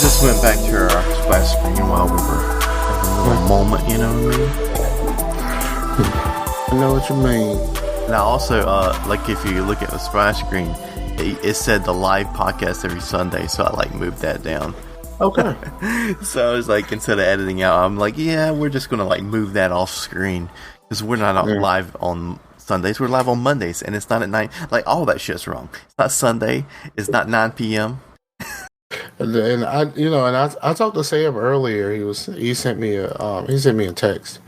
just went back to our splash screen while we were having a little moment, you know what I mean? I know what you mean. And I also, like, if you look at the splash screen, it said the live podcast every Sunday, so I, like, moved that down. Okay. So I was like, instead of editing out, I'm like, yeah, we're just going to, like, move that off screen. Because we're not live on Sundays, we're live on Mondays, and it's not at 9. Like, all that shit's wrong. It's not Sunday, it's not 9 p.m. And I talked to Sam earlier. He sent me a text.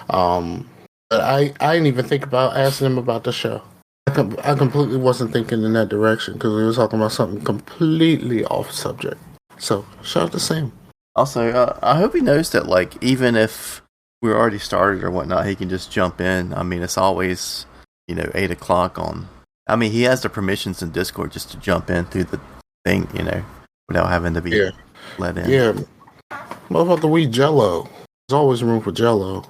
But I didn't even think about asking him about the show. I completely wasn't thinking in that direction because we were talking about something completely off subject. So shout out to Sam. Also, I hope he knows that, like, even if we're already started or whatnot, he can just jump in. I mean, it's always, 8 o'clock on. I mean, he has the permissions in Discord just to jump in through the thing, without having to be let in. Yeah. What about the wheat Jello? There's always room for Jello.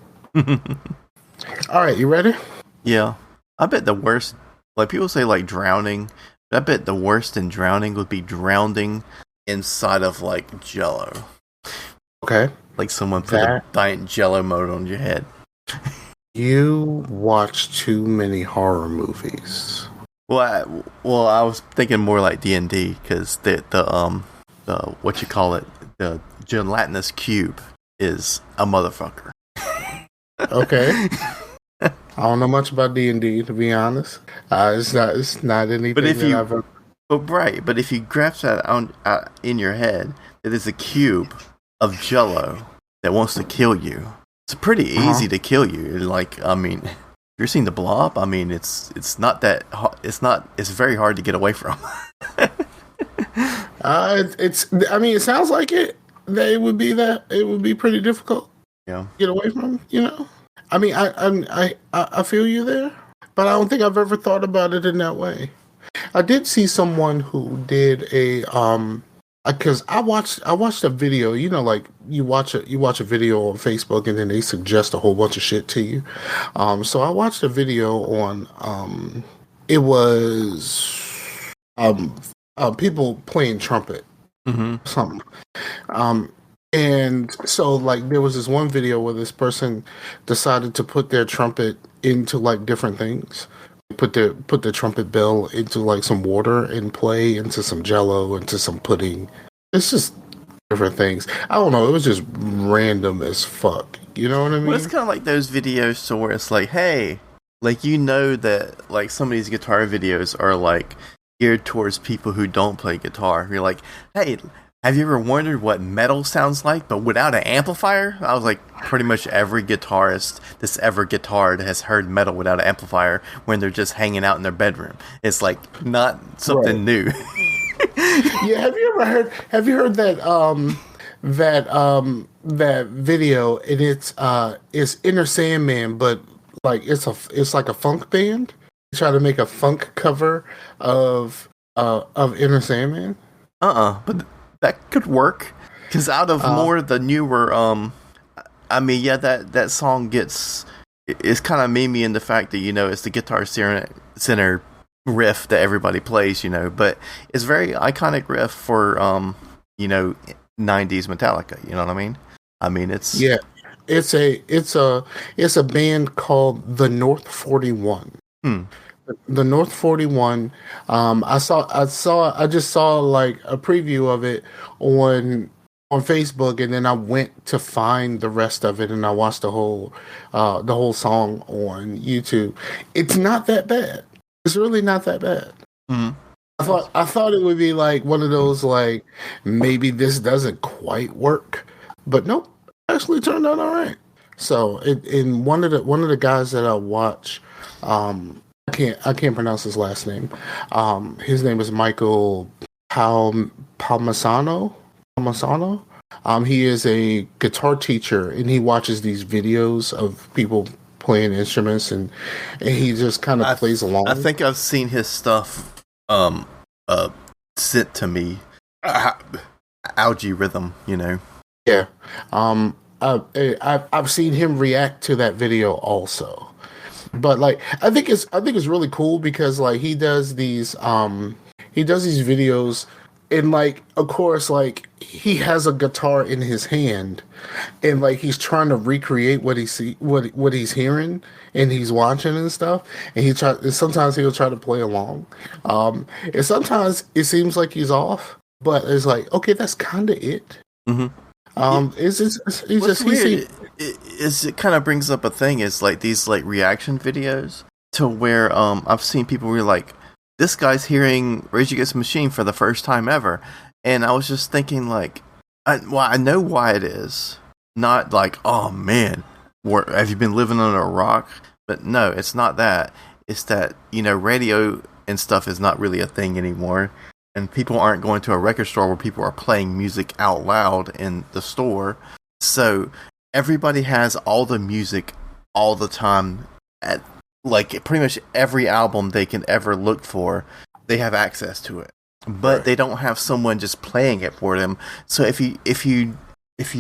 All right, you ready? Yeah. I bet the worst, like, people say, like, drowning. But I bet the worst in drowning would be drowning inside of, like, Jello. Okay. Like someone put a giant Jello mold on your head. You watch too many horror movies. Well, I was thinking more like D&D because the what you call it, the gelatinous cube is a motherfucker. Okay. I don't know much about D&D, to be honest. It's not anything but if that I've ever... But if you grasp that in your head, it is a cube of Jello that wants to kill you. It's pretty easy to kill you. Like, I mean, if you're seeing the Blob, I mean, it's not that it's very hard to get away from. it sounds like it. It would be pretty difficult. Yeah. To get away from, I mean, I feel you there, but I don't think I've ever thought about it in that way. I did see someone who did because I watched a video, like you watch a video on Facebook and then they suggest a whole bunch of shit to you. So I watched a video on it was people playing trumpet, something. And so, like, there was this one video where this person decided to put their trumpet into, like, different things. Put the trumpet bell into, like, some water and play into some Jello, into some pudding. It's just different things. I don't know. It was just random as fuck. You know what I mean? Well, it's kind of like those videos so where it's like, hey, like, that, like, some of these guitar videos are, like, geared towards people who don't play guitar. You're like, hey, have you ever wondered what metal sounds like, but without an amplifier? I was like, pretty much every guitarist that's ever guitared has heard metal without an amplifier when they're just hanging out in their bedroom. It's like not something new. Yeah, have you heard that video? And it's Inner Sandman, but like it's like a funk band. They try to make a funk cover of Inner Sandman. But that could work, because out of more of the newer, I mean, yeah, that song it's kind of memey in the fact that, it's the Guitar Center riff that everybody plays, but it's very iconic riff for, 90s Metallica, you know what I mean? I mean, it's... Yeah, it's a band called the North 41. The North 41. I just saw like a preview of it on Facebook, and then I went to find the rest of it, and I watched the whole song on YouTube. It's not that bad. It's really not that bad. I thought it would be like one of those, like, maybe this doesn't quite work, but nope, actually turned out all right. So in one of the guys that I watch, I can't pronounce his last name. His name is Michael Palmisano. He is a guitar teacher, and he watches these videos of people playing instruments, and he just kind of plays along. I think I've seen his stuff sent to me. Algae Rhythm, Yeah. I've seen him react to that video also. But like, I think it's really cool because like he does these videos and like of course like he has a guitar in his hand, and like he's trying to recreate what he see what he's hearing and he's watching and stuff, and sometimes he'll try to play along, and sometimes it seems like he's off, but it's like, okay, that's kind of it. Mm-hmm. It's just he's What's just weird is it kind of brings up a thing is like these like reaction videos to where I've seen people who are like, this guy's hearing Rage Against the Machine for the first time ever, and I was just thinking like, I know why it is, not like, oh man, have you been living under a rock? But no, it's not that. It's that, you know, radio and stuff is not really a thing anymore, and people aren't going to a record store where people are playing music out loud in the store. So everybody has all the music all the time at like pretty much every album they can ever look for. They have access to it, but Right. they don't have someone just playing it for them. So if you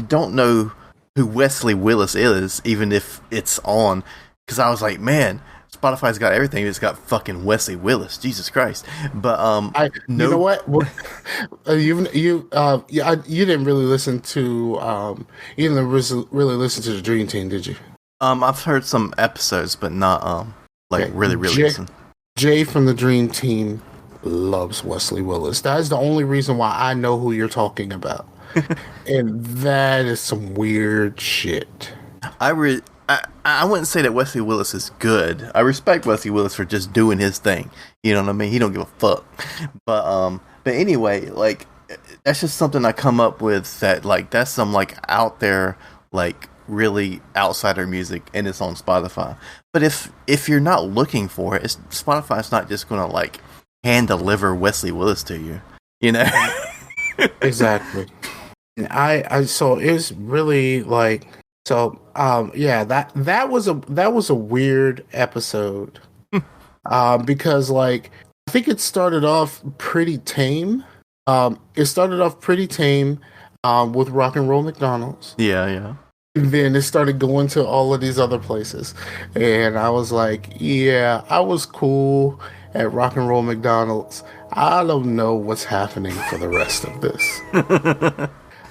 don't know who Wesley Willis is, even if it's on, because I was like, man, Spotify's got everything. It's got fucking Wesley Willis, Jesus Christ. But you know what? You didn't really listen to you didn't really listen to the Dream Team, did you? I've heard some episodes, but not like Okay. really listen. Jay from the Dream Team loves Wesley Willis. That is the only reason why I know who you're talking about, and that is some weird shit. I wouldn't say that Wesley Willis is good. I respect Wesley Willis for just doing his thing. You know what I mean? He don't give a fuck. But anyway, like that's just something I come up with that like that's some like out there like really outsider music, and it's on Spotify. But if you're not looking for it, Spotify's not just gonna like hand deliver Wesley Willis to you. You know? Exactly. And I so it's really like so yeah, that was a weird episode. Because like I think it started off pretty tame. It started off pretty tame with Rock and Roll McDonald's. Yeah. And then it started going to all of these other places. And I was like, yeah, I was cool at Rock and Roll McDonald's. I don't know what's happening for the rest of this.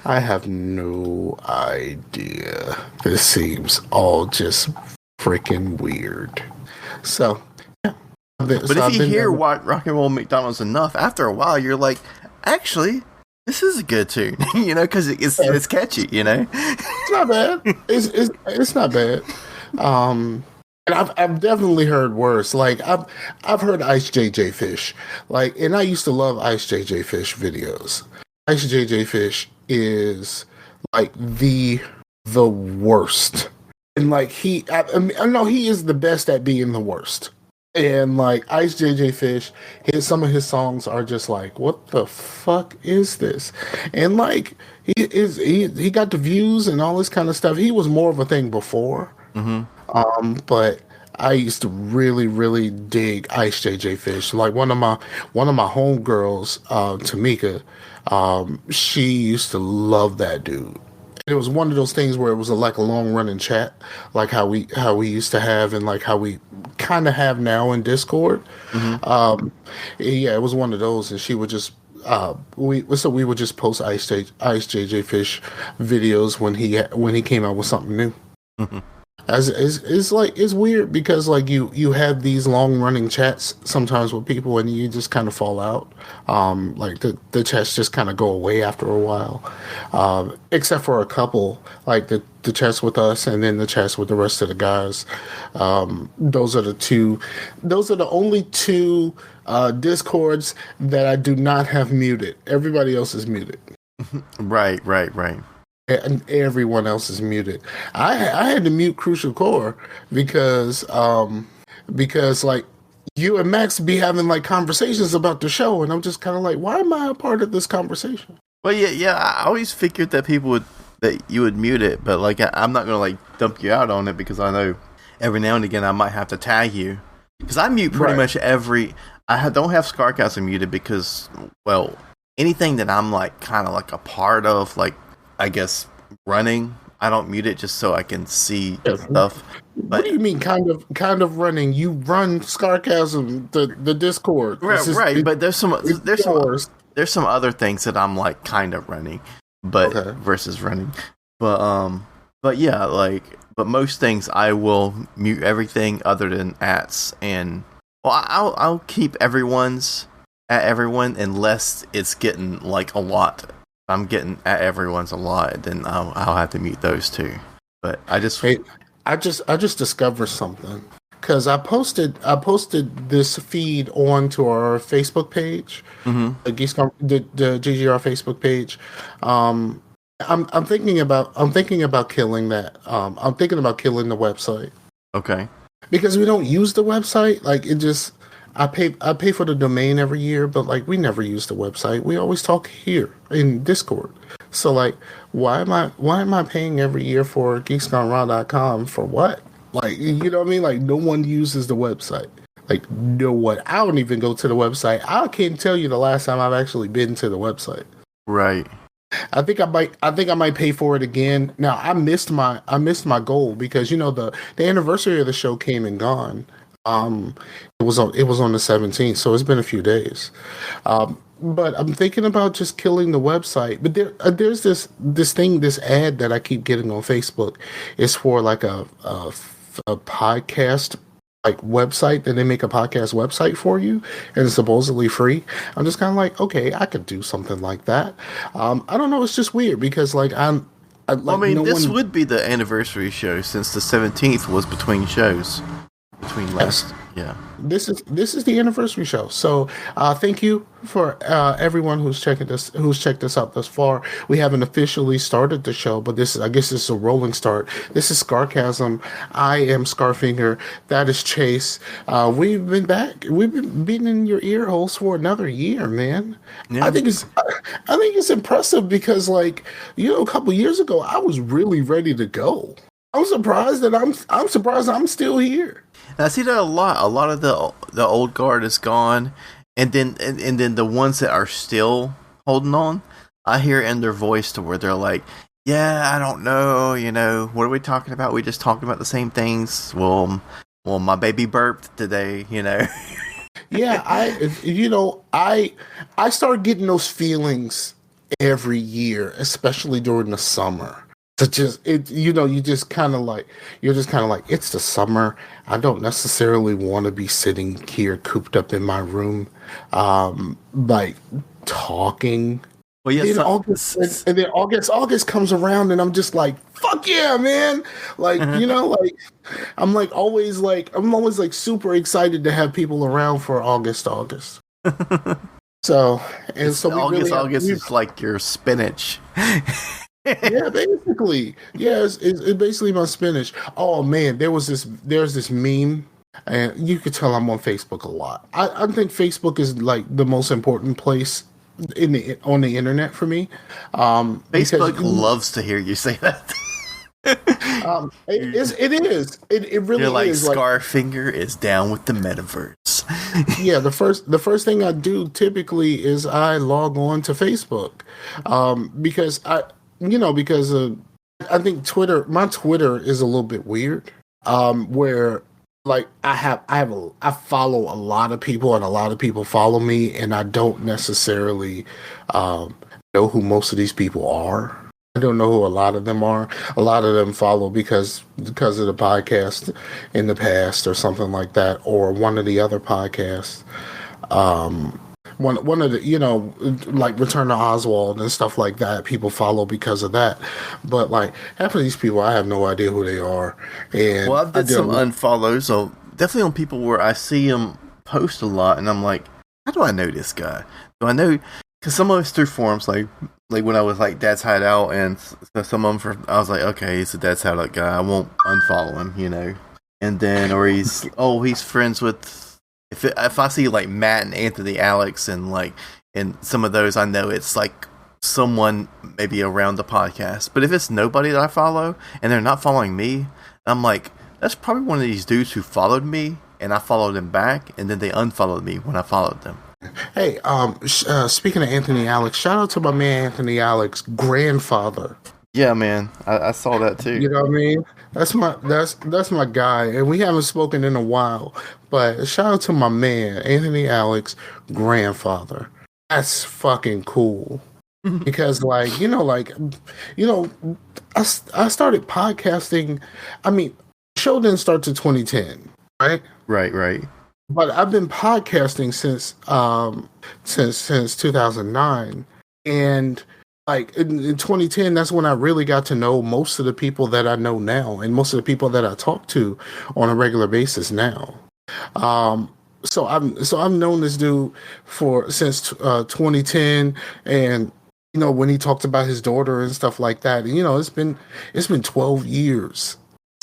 I have no idea. This seems all just freaking weird. So, yeah. But if you hear Rock and Roll McDonald's enough, after a while, you're like, actually, this is a good tune, you know, because it's catchy, you know. It's not bad. It's not bad. And I've definitely heard worse. Like I've heard Ice JJ Fish, like, and I used to love Ice JJ Fish videos. Ice JJ Fish is like the worst, and like I know he is the best at being the worst. And like Ice JJ Fish, some of his songs are just like, what the fuck is this? And like he got the views and all this kind of stuff. He was more of a thing before. Mm-hmm. But I used to really dig Ice JJ Fish. Like one of my homegirls, Tamika, she used to love that dude. It was one of those things where it was like a long running chat, like how we used to have, and like how we kind of have now in Discord. Mm-hmm. Yeah, it was one of those, and she would just we would just post Ice JJ Fish videos when he came out with something new. Mm-hmm. As it's like it's weird because like you have these long running chats sometimes with people, and you just kind of fall out. Like the chats just kind of go away after a while, except for a couple, like the chats with us and then the chats with the rest of the guys. Those are the only two Discords that I do not have muted. Everybody else is muted. Right. And everyone else is muted. I had to mute Crucial Core because like you and Max be having like conversations about the show, and I'm just kind of like, why am I a part of this conversation? Well, yeah. I always figured that that you would mute it, but like I'm not gonna like dump you out on it because I know every now and again I might have to tag you because I mute pretty much every. Don't have Scarcastle muted because, well, anything that I'm like kind of like a part of, like, I guess running, I don't mute it just so I can see stuff. But what do you mean kind of running? You run Scarcasm, the Discord. Right. But there's some there's some other things that I'm like kind of running, but Okay. versus running, but yeah, like, but most things I will mute everything other than ats, and well, I'll keep everyone's at everyone unless it's getting like a lot. If I'm getting at everyone's a lot, then I'll have to mute those too. But I just Hey, I just discovered something because I posted this feed onto our Facebook page, mhm. the GGR Facebook page. Um, I'm thinking about killing that. I'm thinking about killing the website Okay. because we don't use the website. Like it just, I pay for the domain every year, but like we never use the website. We always talk here in Discord. So like, why am I paying every year for geeksgoneraw.com for what? Like, you know what I mean? Like no one uses the website. Like no one. I don't even go to the website. I can't tell you the last time I've actually been to the website. Right. I think I might pay for it again. Now I missed my goal because the anniversary of the show came and gone. Um it was on the 17th, so it's been a few days. But I'm thinking about just killing the website. But there's this ad that I keep getting on Facebook. It's for like a podcast like website, that they make a podcast website for you, and it's supposedly free. I'm just kind of like, okay, I could do something like that. I don't know. It's just weird because like Well, I like mean, no this one. would be the anniversary show since the 17th was between shows. Between Yes. last. Yeah. This is the anniversary show. So thank you for everyone who's checked us out thus far. We haven't officially started the show, but I guess this is a rolling start. This is Scarcasm. I am Scarfinger. That is Chase. We've been back. We've been beating in your ear holes for another year, man. Yeah. I think it's impressive because like a couple years ago I was really ready to go. I'm surprised I'm still here. And I see that a lot. A lot of the old guard is gone, and then the ones that are still holding on, I hear in their voice to where they're like, "Yeah, I don't know. What are we talking about? We just talking about the same things." Well, my baby burped today. Yeah, I start getting those feelings every year, especially during the summer. To just it, you're just kind of like it's the summer. I don't necessarily want to be sitting here cooped up in my room, like talking. Well, yes. Then August comes around, and I'm just like, fuck yeah, man! Like like I'm always like super excited to have people around for August. So and It's so we August. really have August is like your spinach. yeah, basically. Yeah, it's basically my spinach. Oh man, there's this meme, and you could tell I'm on Facebook a lot. I think Facebook is like the most important place on the internet for me. Because Facebook loves to hear you say that. it really You're like, is like. Scarfinger is down with the metaverse. Yeah, the first thing I do typically is I log on to Facebook, because I think my Twitter is a little bit weird, where like I follow a lot of people and a lot of people follow me, and I don't necessarily know who most of these people are. I don't know who a lot of them are. A lot of them follow because of the podcast in the past or something like that, or one of the other podcasts. Um, one of the like Return to Oswald and stuff like that. People follow because of that, but like half of these people, I have no idea who they are. And Well, I've did some unfollows, so definitely on people where I see them post a lot, and I'm like, how do I know this guy? Do I know? Because some of it's through forums, like when I was like Dad's Hideout, and some of them I was like, okay, he's a Dad's Hideout guy. I won't unfollow him, And then, or he's friends with. If I see like Matt and Anthony Alex and some of those, I know it's like someone maybe around the podcast. But if it's nobody that I follow and they're not following me, I'm like, that's probably one of these dudes who followed me and I followed them back, and then they unfollowed me when I followed them. Hey, speaking of Anthony Alex, shout out to my man Anthony Alex, grandfather. Yeah, man, I saw that too. You know what I mean? That's my guy, and we haven't spoken in a while. But shout out to my man Anthony Alex, grandfather. That's fucking cool. Because you know, I started podcasting. I mean, the show didn't start to 2010, right? Right. But I've been podcasting since 2009, and like in 2010, that's when I really got to know most of the people that I know now, and most of the people that I talk to on a regular basis now. Um, so I've known this dude for since 2010, and when he talked about his daughter and stuff like that, and it's been 12 years.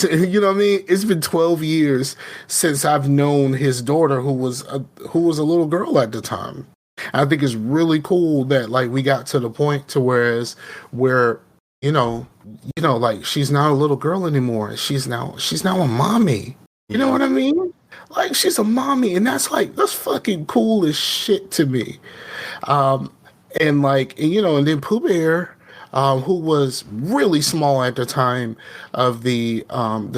You know what I mean? It's been 12 years since I've known his daughter, who was a little girl at the time. I think it's really cool that like we got to the point to where you know like she's not a little girl anymore. She's now a mommy. You know what I mean? Like she's a mommy, and that's fucking cool as shit to me. Um, and then Pooh Bear, who was really small at the time of the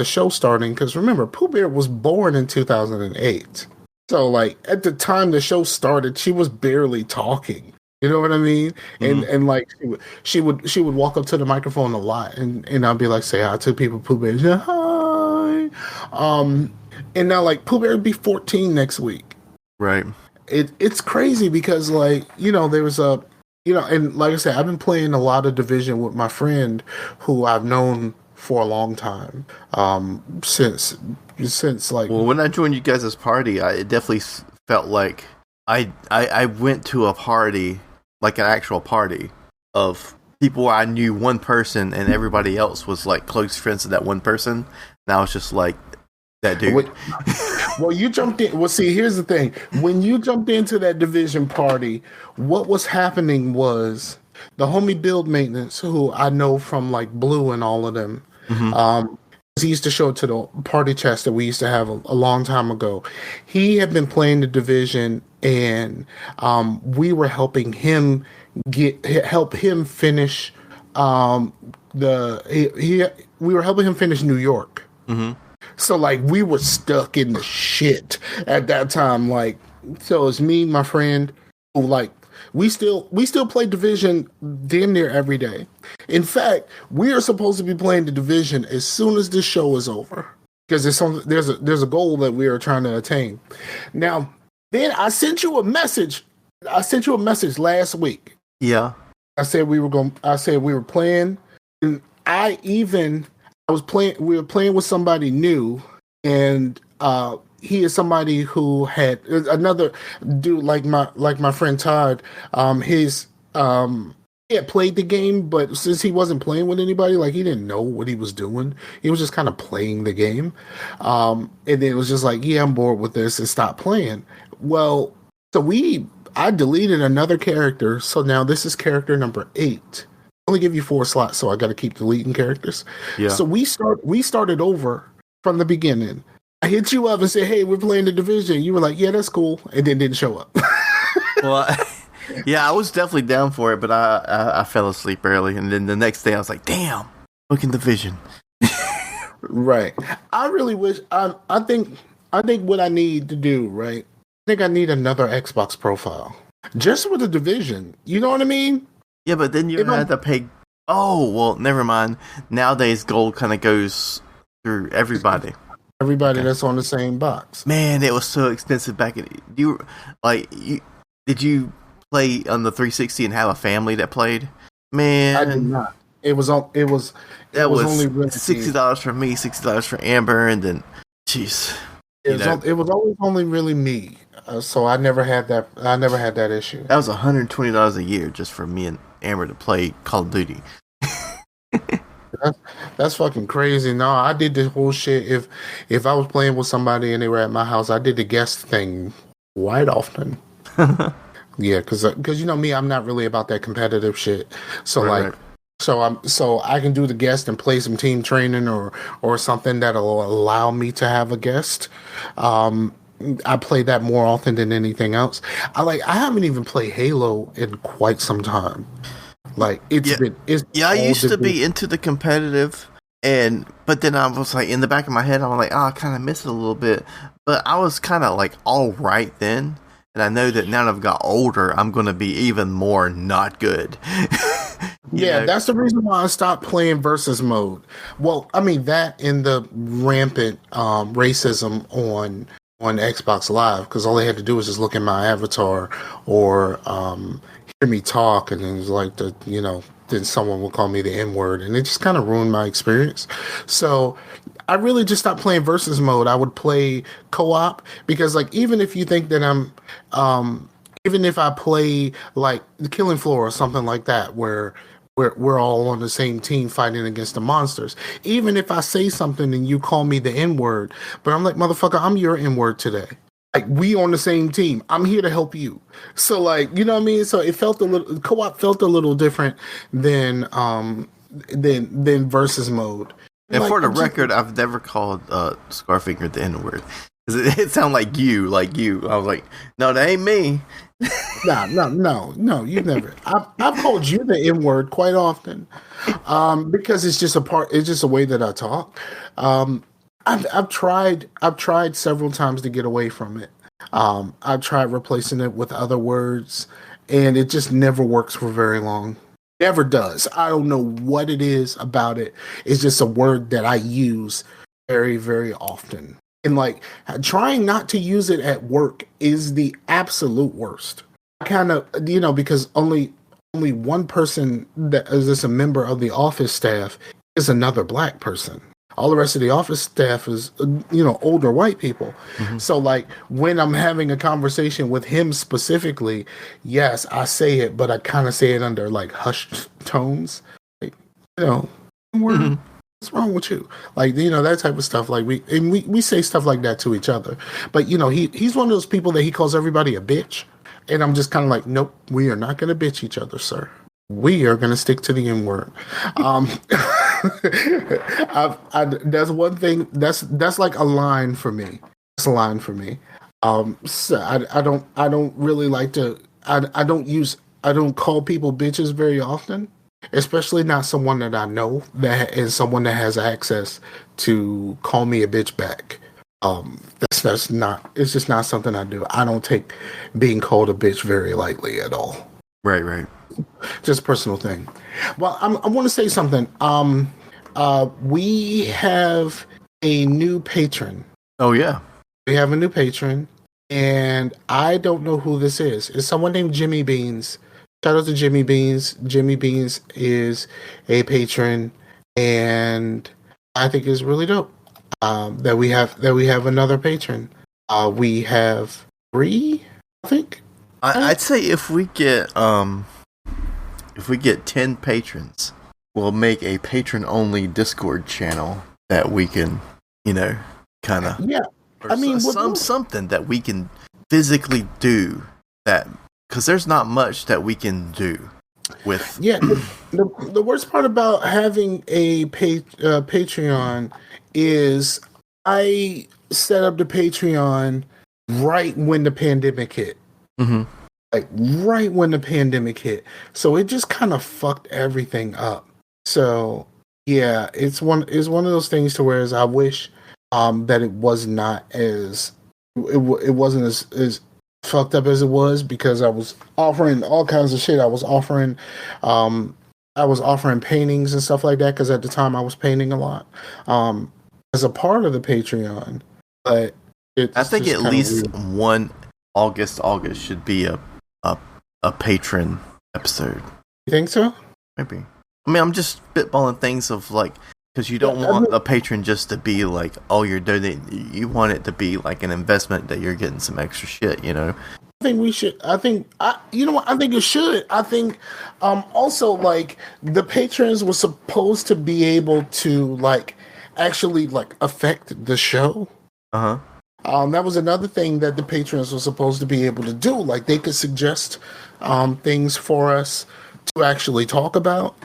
show starting, because remember, Pooh Bear was born in 2008. So like at the time the show started, she was barely talking. You know what I mean? And like she would walk up to the microphone a lot, and I'd be like, say hi to people. Pooh Bear, yeah, hi. And now like Pooh Bear would be 14 next week. Right. It's crazy because there was and like I said, I've been playing a lot of Division with my friend who I've known for a long time. Since like, well, when I joined you guys' party, it definitely felt like I went to a party, like an actual party of people where I knew one person and everybody else was like close friends to that one person. And I was just like, that dude. Well, you jumped in. Well, see, here's the thing. When you jumped into that Division party, what was happening was the homie Build Maintenance, who I know from like Blue and all of them. He used to show to the party chats that we used to have a long time ago. He had been playing the Division, and we were helping him help him finish we were helping him finish New York. So like we were stuck in the shit at that time. Like, so it's me, my friend, who like we still play Division damn near every day. In fact, we are supposed to be playing the Division as soon as this show is over, because there's a goal that we are trying to attain. Now, then I sent you a message. I sent you a message last week. Yeah. I said we were playing, and we were playing with somebody new, and he is somebody who had another dude like my friend Todd. He had played the game, but since he wasn't playing with anybody, like he didn't know what he was doing. He was just kind of playing the game, and then it was just like, yeah, I'm bored with this, and stopped playing. Well, so I deleted another character, so now this is character number 8. Only give you 4 slots, so I got to keep deleting characters. Yeah. So we started over from the beginning. I hit you up and said, "Hey, we're playing the Division." You were like, "Yeah, that's cool," and then didn't show up. Well, yeah, I was definitely down for it, but I fell asleep early, and then the next day I was like, "Damn, fucking Division." Right. I really wish. I think what I need to do. Right. I think I need another Xbox profile just with the Division. You know what I mean? Yeah, but then you had to pay. Oh, well, never mind. Nowadays, gold kind of goes through everybody. Everybody that's on the same box. Man, it was so expensive back in. Did you play on the 360 and have a family that played? Man, I did not. It was only really $60 for me, $60 for Amber, and then, jeez, it was always only really me. So I never had that. I never had that issue. That was $120 a year just for me and Amber to play Call of Duty. That's fucking crazy. No, I did this whole shit. If I was playing with somebody and they were at my house, I did the guest thing quite often. Yeah, because you know me, I'm not really about that competitive shit. So right. So I can do the guest and play some team training or something that'll allow me to have a guest. I play that more often than anything else. I haven't even played Halo in quite some time. Like I used to be into the competitive, but then I was like in the back of my head, I was like, I kind of miss it a little bit. But I was kind of like all right then, and I know that now that I've got older, I'm going to be even more not good. Yeah, that's the reason why I stopped playing versus mode. Well, I mean that and the rampant racism on Xbox Live, because all they had to do was just look at my avatar or hear me talk, and it was like then someone would call me the N word, and it just kind of ruined my experience. So I really just stopped playing versus mode. I would play co-op because, like, even if you think that even if I play like the Killing Floor or something like that, where we're all on the same team fighting against the monsters. Even if I say something and you call me the N-word, but I'm like, motherfucker, I'm your N-word today. Like, we on the same team. I'm here to help you. So, like, you know what I mean? So it felt co-op felt a little different than versus mode. And like, for the record, I've never called Scarfinger the N-word. It sounded like you. I was like, no, that ain't me. No, you've never. I've called you the N word quite often, because it's just a way that I talk. I've tried several times to get away from it. I've tried replacing it with other words, and it just never works for very long. Never does. I don't know what it is about it. It's just a word that I use very, very often. And like trying not to use it at work is the absolute worst. I kind of, because only one person that is just a member of the office staff is another black person. All the rest of the office staff is, older white people. Mm-hmm. So like when I'm having a conversation with him specifically, yes, I say it, but I kind of say it under like hushed tones. Like, mm-hmm. What's wrong with you? Like, that type of stuff. Like we say stuff like that to each other. But he's one of those people that he calls everybody a bitch. And I'm just kind of like, nope, we are not going to bitch each other, sir. We are going to stick to the N word. That's one thing. That's like a line for me. It's a line for me. So I don't really like to. I don't call people bitches very often, especially not someone that I know and someone that has access to call me a bitch back. That's not. It's just not something I do. I don't take being called a bitch very lightly at all. Right. Just a personal thing. Well, I want to say something. We have a new patron. Oh yeah, we have a new patron, and I don't know who this is. It's someone named Jimmy Beans. Shout out to Jimmy Beans. Jimmy Beans is a patron, and I think it's really dope. That we have another patron. We have 3, I think. I'd say if we get 10 patrons, we'll make a patron only Discord channel that we can, kind of something that we can physically do that, because there's not much that we can do with. Yeah, the worst part about having a Patreon is I set up the Patreon right when the pandemic hit. Mm-hmm. Like right when the pandemic hit. So it just kind of fucked everything up. So yeah, it's one of those things to where I wish that it was not as it wasn't as fucked up as it was, because I was offering all kinds of shit. I was offering paintings and stuff like that, because at the time I was painting a lot as a part of the Patreon. But I think at least one August should be a patron episode. You think so? Maybe. I mean, I'm just spitballing things of like, because you don't want a patron just to be like, oh, you're donating. You want it to be like an investment that you're getting some extra shit, I think we should. I think it should. I think also like the patrons were supposed to be able to like actually like affect the show. That was another thing that the patrons were supposed to be able to do. Like they could suggest things for us to actually talk about.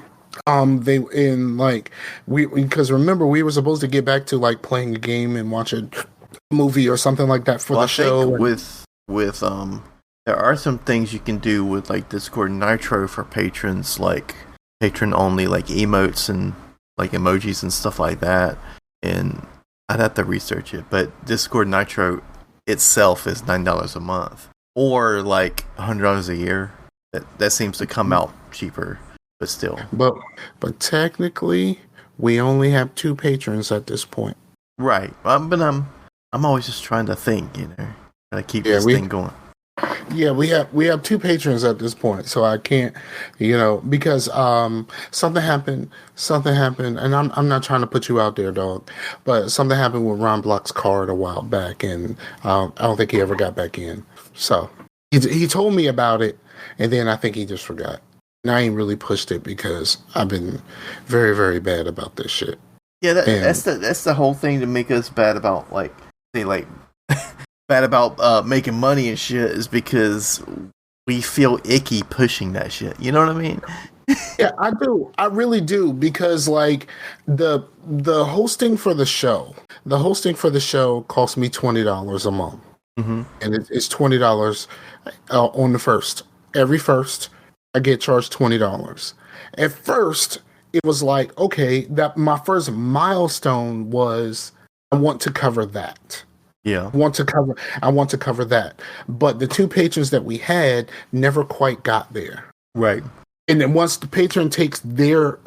Because remember, we were supposed to get back to like playing a game and watch a movie or something like that for the show. With there are some things you can do with like Discord Nitro for patrons, like patron only, like emotes and like emojis and stuff like that. And I'd have to research it, but Discord Nitro itself is $9 a month. or like $100 a year. That seems to come out cheaper, but still. But technically, we only have 2 patrons at this point. Right. But I'm always just trying to think, try to keep this thing going. Yeah, we have 2 patrons at this point, so I can't, because something happened, and I'm not trying to put you out there, dog, but something happened with Ron Block's card a while back, and I don't think he ever got back in. So he told me about it, and then I think he just forgot. And I ain't really pushed it because I've been very, very bad about this shit. Yeah, that's the whole thing to make us bad about bad about making money and shit is because we feel icky pushing that shit. You know what I mean? Yeah, I do. I really do, because like the hosting for the show costs me $20 a month, and it's $20 on the first. Every first, I get charged $20. At first, it was like, okay, that my first milestone was I want to cover that. Yeah. I want to cover that. But the 2 patrons that we had never quite got there. Right. And then once Patreon takes their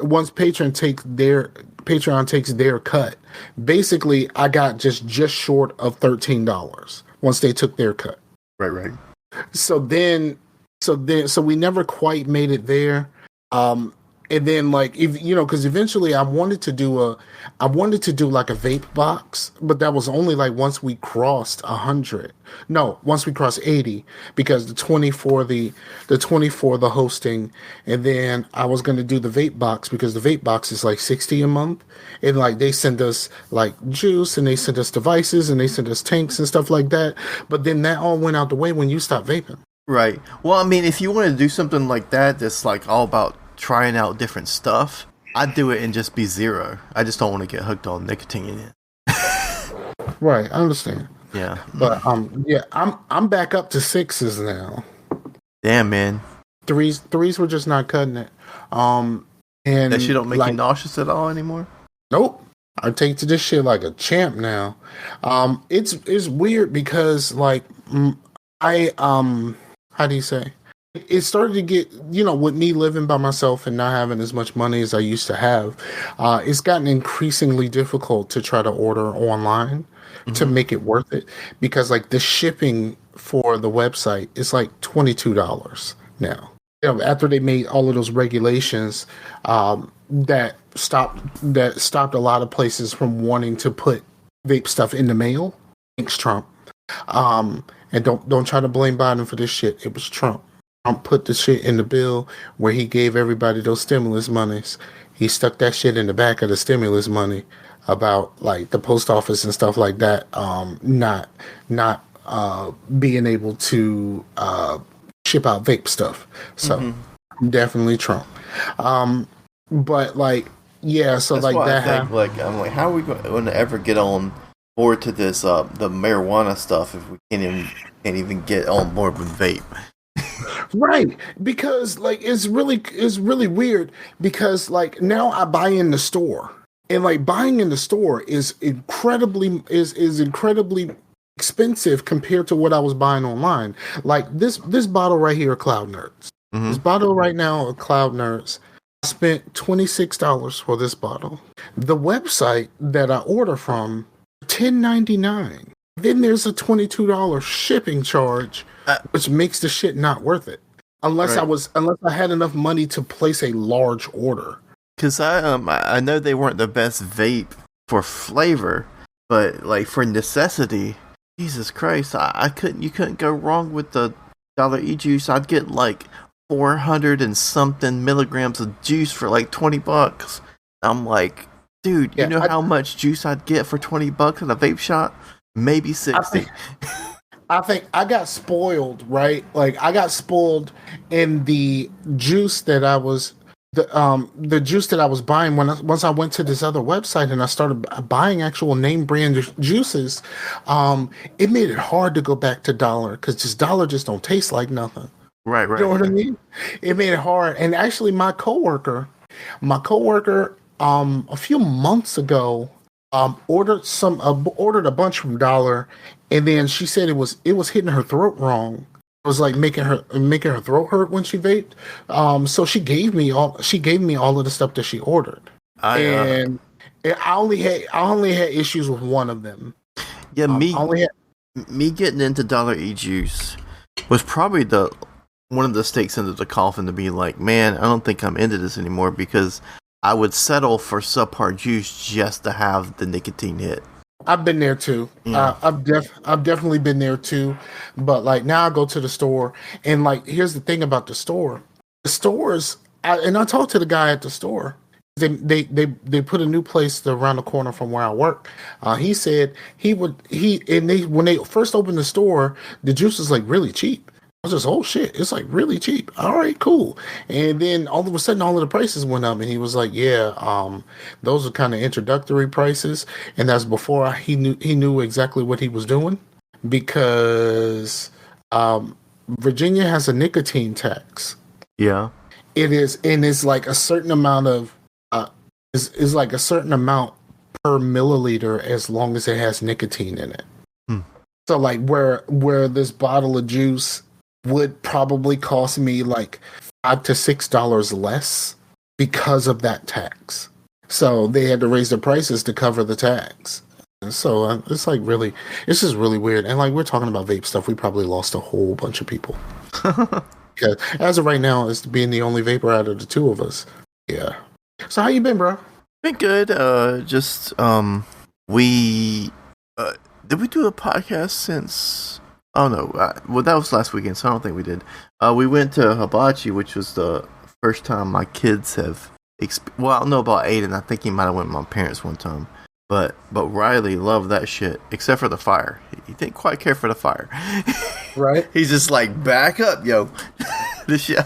cut, basically I got just short of $13 once they took their cut. Right. So we never quite made it there. And then like, if because eventually I wanted to do like a vape box, but that was only like once we crossed 100. No, once we crossed 80, because the 20 for the hosting, and then I was going to do the vape box because the vape box is like $60 a month, and like they send us like juice, and they send us devices, and they send us tanks and stuff like that. But then that all went out the way when you stopped vaping. Right. Well, I mean, if you want to do something like that, that's like all about trying out different stuff, I'd do it and just be zero. I just don't want to get hooked on nicotine yet. Right, I understand. Yeah. But I'm back up to 6s now. Damn, man. Threes were just not cutting it. And that shit don't make you nauseous at all anymore? Nope. I take to this shit like a champ now. It's weird because like how do you say? It started to get, with me living by myself and not having as much money as I used to have, it's gotten increasingly difficult to try to order online to make it worth it, because like the shipping for the website is like $22 now. After they made all of those regulations that stopped a lot of places from wanting to put vape stuff in the mail. Thanks, Trump. And don't try to blame Biden for this shit. It was Trump. Trump put the shit in the bill where he gave everybody those stimulus monies. He stuck that shit in the back of the stimulus money about like the post office and stuff like that. Not being able to ship out vape stuff. So definitely Trump. But like, yeah. So that's like why that. I think, like, I'm like, how are we going to ever get on board to this the marijuana stuff if we can't even get on board with vape? Right, because like it's really weird, because like now I buy in the store, and like buying in the store is incredibly expensive compared to what I was buying online. Like this bottle right here, Cloud Nerds. This bottle right now of Cloud Nerds, I spent $26 for this bottle. The website that I order from, $10.99. Then there's a $22 shipping charge, which makes the shit not worth it. Unless I had enough money to place a large order. Because I know they weren't the best vape for flavor, but like for necessity, Jesus Christ, you couldn't go wrong with the Dollar E juice. I'd get like 400 and something milligrams of juice for like $20. I'm like, dude, you know how much juice I'd get for $20 in a vape shop? Maybe 60. I think I got spoiled, right? Like I got spoiled in the juice that I was the juice that I was buying once I went to this other website and I started buying actual name brand juices. It made it hard to go back to Dollar, because just Dollar just don't taste like nothing. Right. You know what I mean? It made it hard. And actually, my coworker, a few months ago, ordered a bunch from Dollar, and then she said it was hitting her throat wrong, It was like making her throat hurt when she vaped. So she gave me all of the stuff that she ordered, I and I only had issues with one of them. Yeah, I only had me getting into Dollar E juice was probably the one of the stakes into the coffin to be like, man, I don't think I'm into this anymore because I would settle for subpar juice just to have the nicotine hit. I've been there too. Yeah. I've definitely been there too. But like now I go to the store and like here's the thing about the store. The stores and I talked to the guy at the store. They put a new place around the corner from where I work. He said when they first opened the store, the juice was like really cheap. I was just, oh shit, it's like really cheap. All right, cool. And then all of a sudden, all of the prices went up, and he was like, yeah, those are kind of introductory prices, and that's before he knew exactly what he was doing because Virginia has a nicotine tax. Yeah. It is, and it's like a certain amount of is like a certain amount per milliliter as long as it has nicotine in it. So like where this bottle of juice would probably cost me like $5 to $6 less because of that tax. So they had to raise the prices to cover the tax. And so it's like really, it's just really weird. And like we're talking about vape stuff, we probably lost a whole bunch of people. Because as of right now, it's being the only vapor out of the two of us. Yeah. So how you been, bro? Been good. We did we do a podcast since? Oh no, well that was last weekend, so I don't think we did. We went to Hibachi, which was the first time my kids have. Well, I don't know about Aiden. I think he might have went with my parents one time. But Riley loved that shit, except for the fire. He didn't quite care for the fire. Right? He's just like, back up, yo. This shit.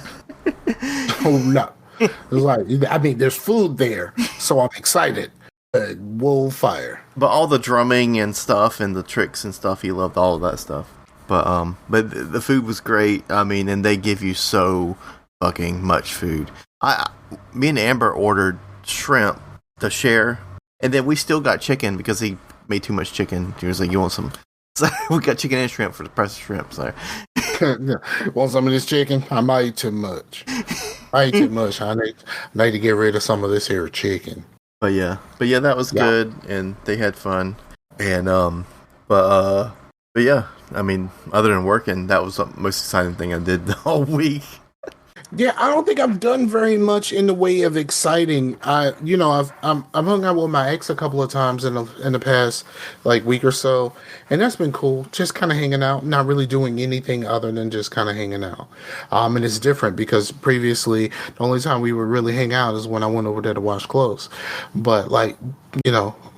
Oh no. It's like, I mean, there's food there, so I'm excited. Whoa, fire! But all the drumming and stuff, and the tricks and stuff, he loved all of that stuff. But the food was great. I mean, and they give you so fucking much food. Me and Amber ordered shrimp to share, and then we still got chicken because he made too much chicken. He was like, "You want some?" So we got chicken and shrimp for the price of shrimp. So, want some of this chicken? I might eat too much. I ate too much. I need to get rid of some of this here chicken. But yeah, that was good, and they had fun, and but yeah, I mean, other than working, that was the most exciting thing I did the whole week. Yeah, I don't think I've done very much in the way of exciting. I've hung out with my ex a couple of times in the past like week or so, and that's been cool. Just kind of hanging out, not really doing anything other than just kind of hanging out. And it's different because previously the only time we would really hang out is when I went over there to wash clothes. But like,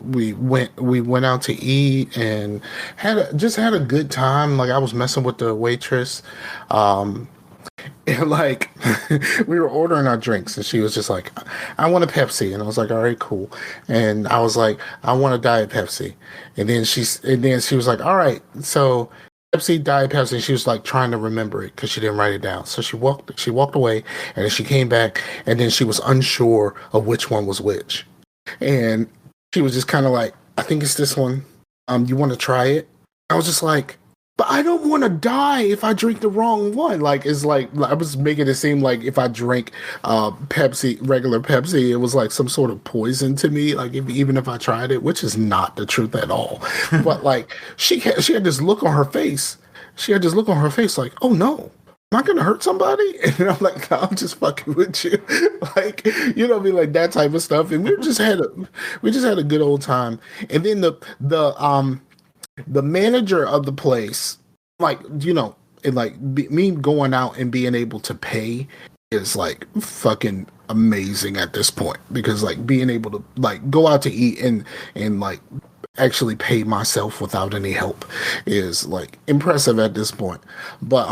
we went out to eat and had a good time. Like I was messing with the waitress. And like we were ordering our drinks and she was just like, I want a Pepsi. And I was like, all right, cool. And I was like, I want a Diet Pepsi. And then she was like, all right, so Pepsi, Diet Pepsi. And she was like trying to remember it because she didn't write it down. So she walked away and then she came back and then she was unsure of which one was which. And she was just kind of like, I think it's this one. You want to try it? I was just like, but I don't want to die if I drink the wrong one. Like, it's like, I was making it seem like if I drank Pepsi, regular Pepsi, it was like some sort of poison to me. Like, even if I tried it, which is not the truth at all. But like, she had this look on her face. She had this look on her face like, oh no, am I going to hurt somebody? And I'm like, no, I'm just fucking with you. Like, you know what I mean? Like that type of stuff. And we just had a good old time. And then the manager of the place, like, me going out and being able to pay is like fucking amazing at this point because like being able to like go out to eat and like actually pay myself without any help is like impressive at this point. But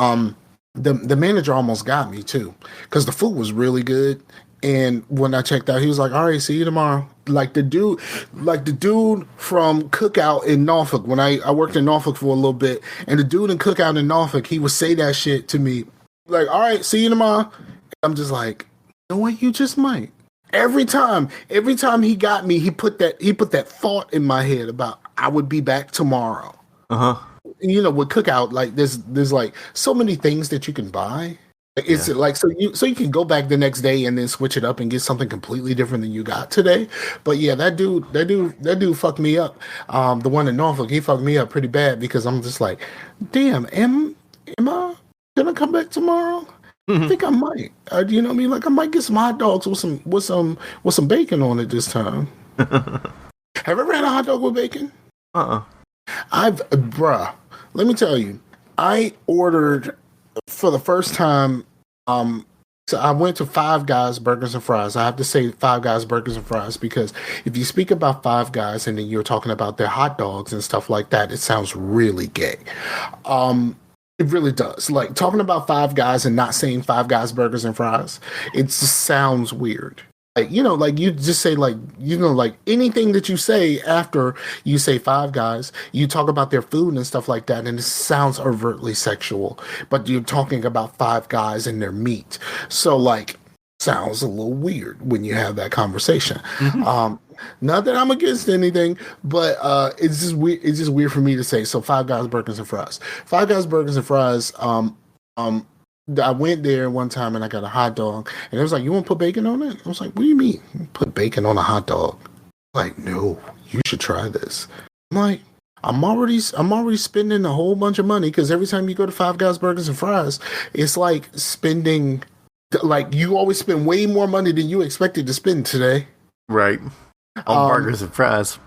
the manager almost got me too because the food was really good. And when I checked out, he was like, all right, see you tomorrow. Like the dude from Cookout in Norfolk, when I worked in Norfolk for a little bit, and the dude in Cookout in Norfolk, he would say that shit to me. Like, all right, see you tomorrow. I'm just like, you know what, you just might. Every time he got me, he put that thought in my head about I would be back tomorrow. Uh-huh. with Cookout, like there's like so many things that you can buy. It's Yeah. like so you can go back the next day and then switch it up and get something completely different than you got today. But yeah, that dude fucked me up. The one in Norfolk, he fucked me up pretty bad because I'm just like, damn, am I gonna come back tomorrow? I think I might. You know what I mean? Like I might get some hot dogs with some bacon on it this time. Have you ever had a hot dog with bacon? Uh-uh. Bruh, let me tell you, I ordered for the first time. So I went to Five Guys Burgers and Fries. I have to say Five Guys Burgers and Fries because if you speak about Five Guys and then you're talking about their hot dogs and stuff like that, it sounds really gay. It really does. Like talking about Five Guys and not saying Five Guys Burgers and Fries, it just sounds weird. Like, like you just say like, like anything that you say after you say Five Guys, you talk about their food and stuff like that, and it sounds overtly sexual, but you're talking about Five Guys and their meat. So like, sounds a little weird when you have that conversation. Not that I'm against anything, but it's just weird. It's just weird for me to say. So Five Guys Burgers and Fries. Five Guys Burgers and Fries. I went there one time and I got a hot dog, and it was like, "You want to put bacon on it?" I was like, "What do you mean put bacon on a hot dog?" Like, no, you should try this. I'm like, I'm already spending a whole bunch of money because every time you go to Five Guys Burgers and Fries, it's like spending, like you always spend way more money than you expected to spend today. Right. On burgers and fries.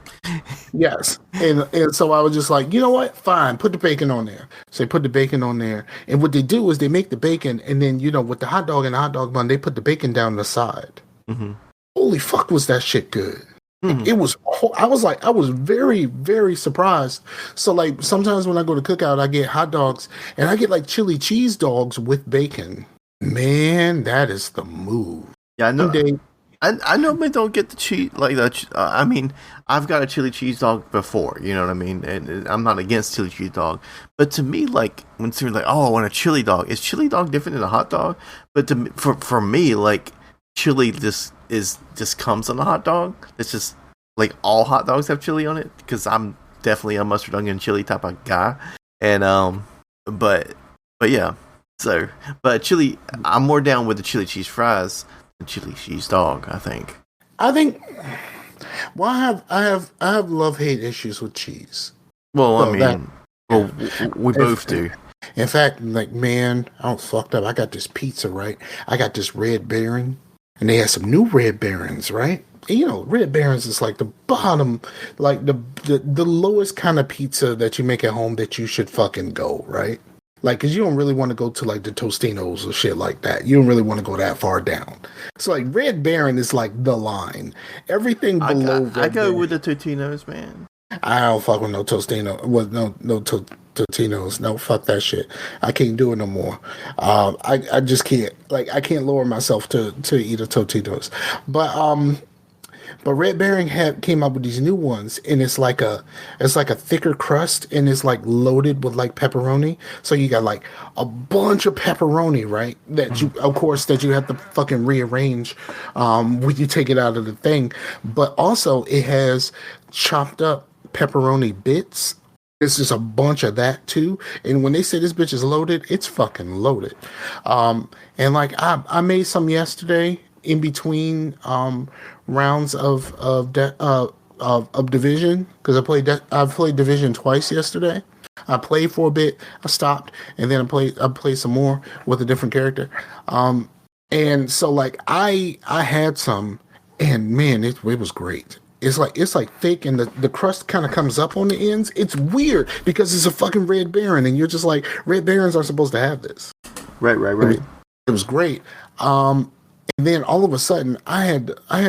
Yes. And so I was just like, you know what? Fine. Put the bacon on there. So they put the bacon on there. And what they do is they make the bacon and then, with the hot dog and the hot dog bun, they put the bacon down the side. Mm-hmm. Holy fuck, was that shit good. Mm-hmm. It was, I was very, very surprised. So like sometimes when I go to Cookout, I get hot dogs and I get like chili cheese dogs with bacon. Man, that is the move. Yeah, I know. I normally don't get the cheese like that. I mean, I've got a chili cheese dog before, you know what I mean? And I'm not against chili cheese dog. But to me, like, when they're like, oh, I want a chili dog. Is chili dog different than a hot dog? But for me, like, chili just comes on a hot dog. It's just, like, all hot dogs have chili on it. Because I'm definitely a mustard, onion, chili type of guy. And, but yeah. So, but chili, I'm more down with the chili cheese fries. Chili cheese dog, I think. Well, I have love-hate issues with cheese. Well, we both do. In fact, like, man, I was fucked up. I got this pizza, right? I got this Red Baron, and they have some new Red Barons, right? And, Red Barons is like the bottom, like the lowest kind of pizza that you make at home that you should fucking go, right? Like, because you don't really want to go to, like, the Tostinos or shit like that. You don't really want to go that far down. So, like, Red Baron is, like, the line. Everything below Red I go Baron, with the Totinos, man. I don't fuck with no Tostino. Well, no Totinos. No, fuck that shit. I can't do it no more. I just can't. Like, I can't lower myself to eat a Totinos. But Red Baron came up with these new ones, and it's like a thicker crust, and it's like loaded with like pepperoni. So you got like a bunch of pepperoni, right? That you, of course, that you have to fucking rearrange when you take it out of the thing. But also, it has chopped up pepperoni bits. It's just a bunch of that too. And when they say this bitch is loaded, it's fucking loaded. And like I made some yesterday in between rounds of division because I played division twice yesterday. I played for a bit, I stopped, and then I played some more with a different character. And so like I had some, and man, it was great. It's like thick, and the crust kind of comes up on the ends. It's weird because it's a fucking Red Baron, and you're just like, Red Barons are supposed to have this. Right. It was great. And then all of a sudden, I had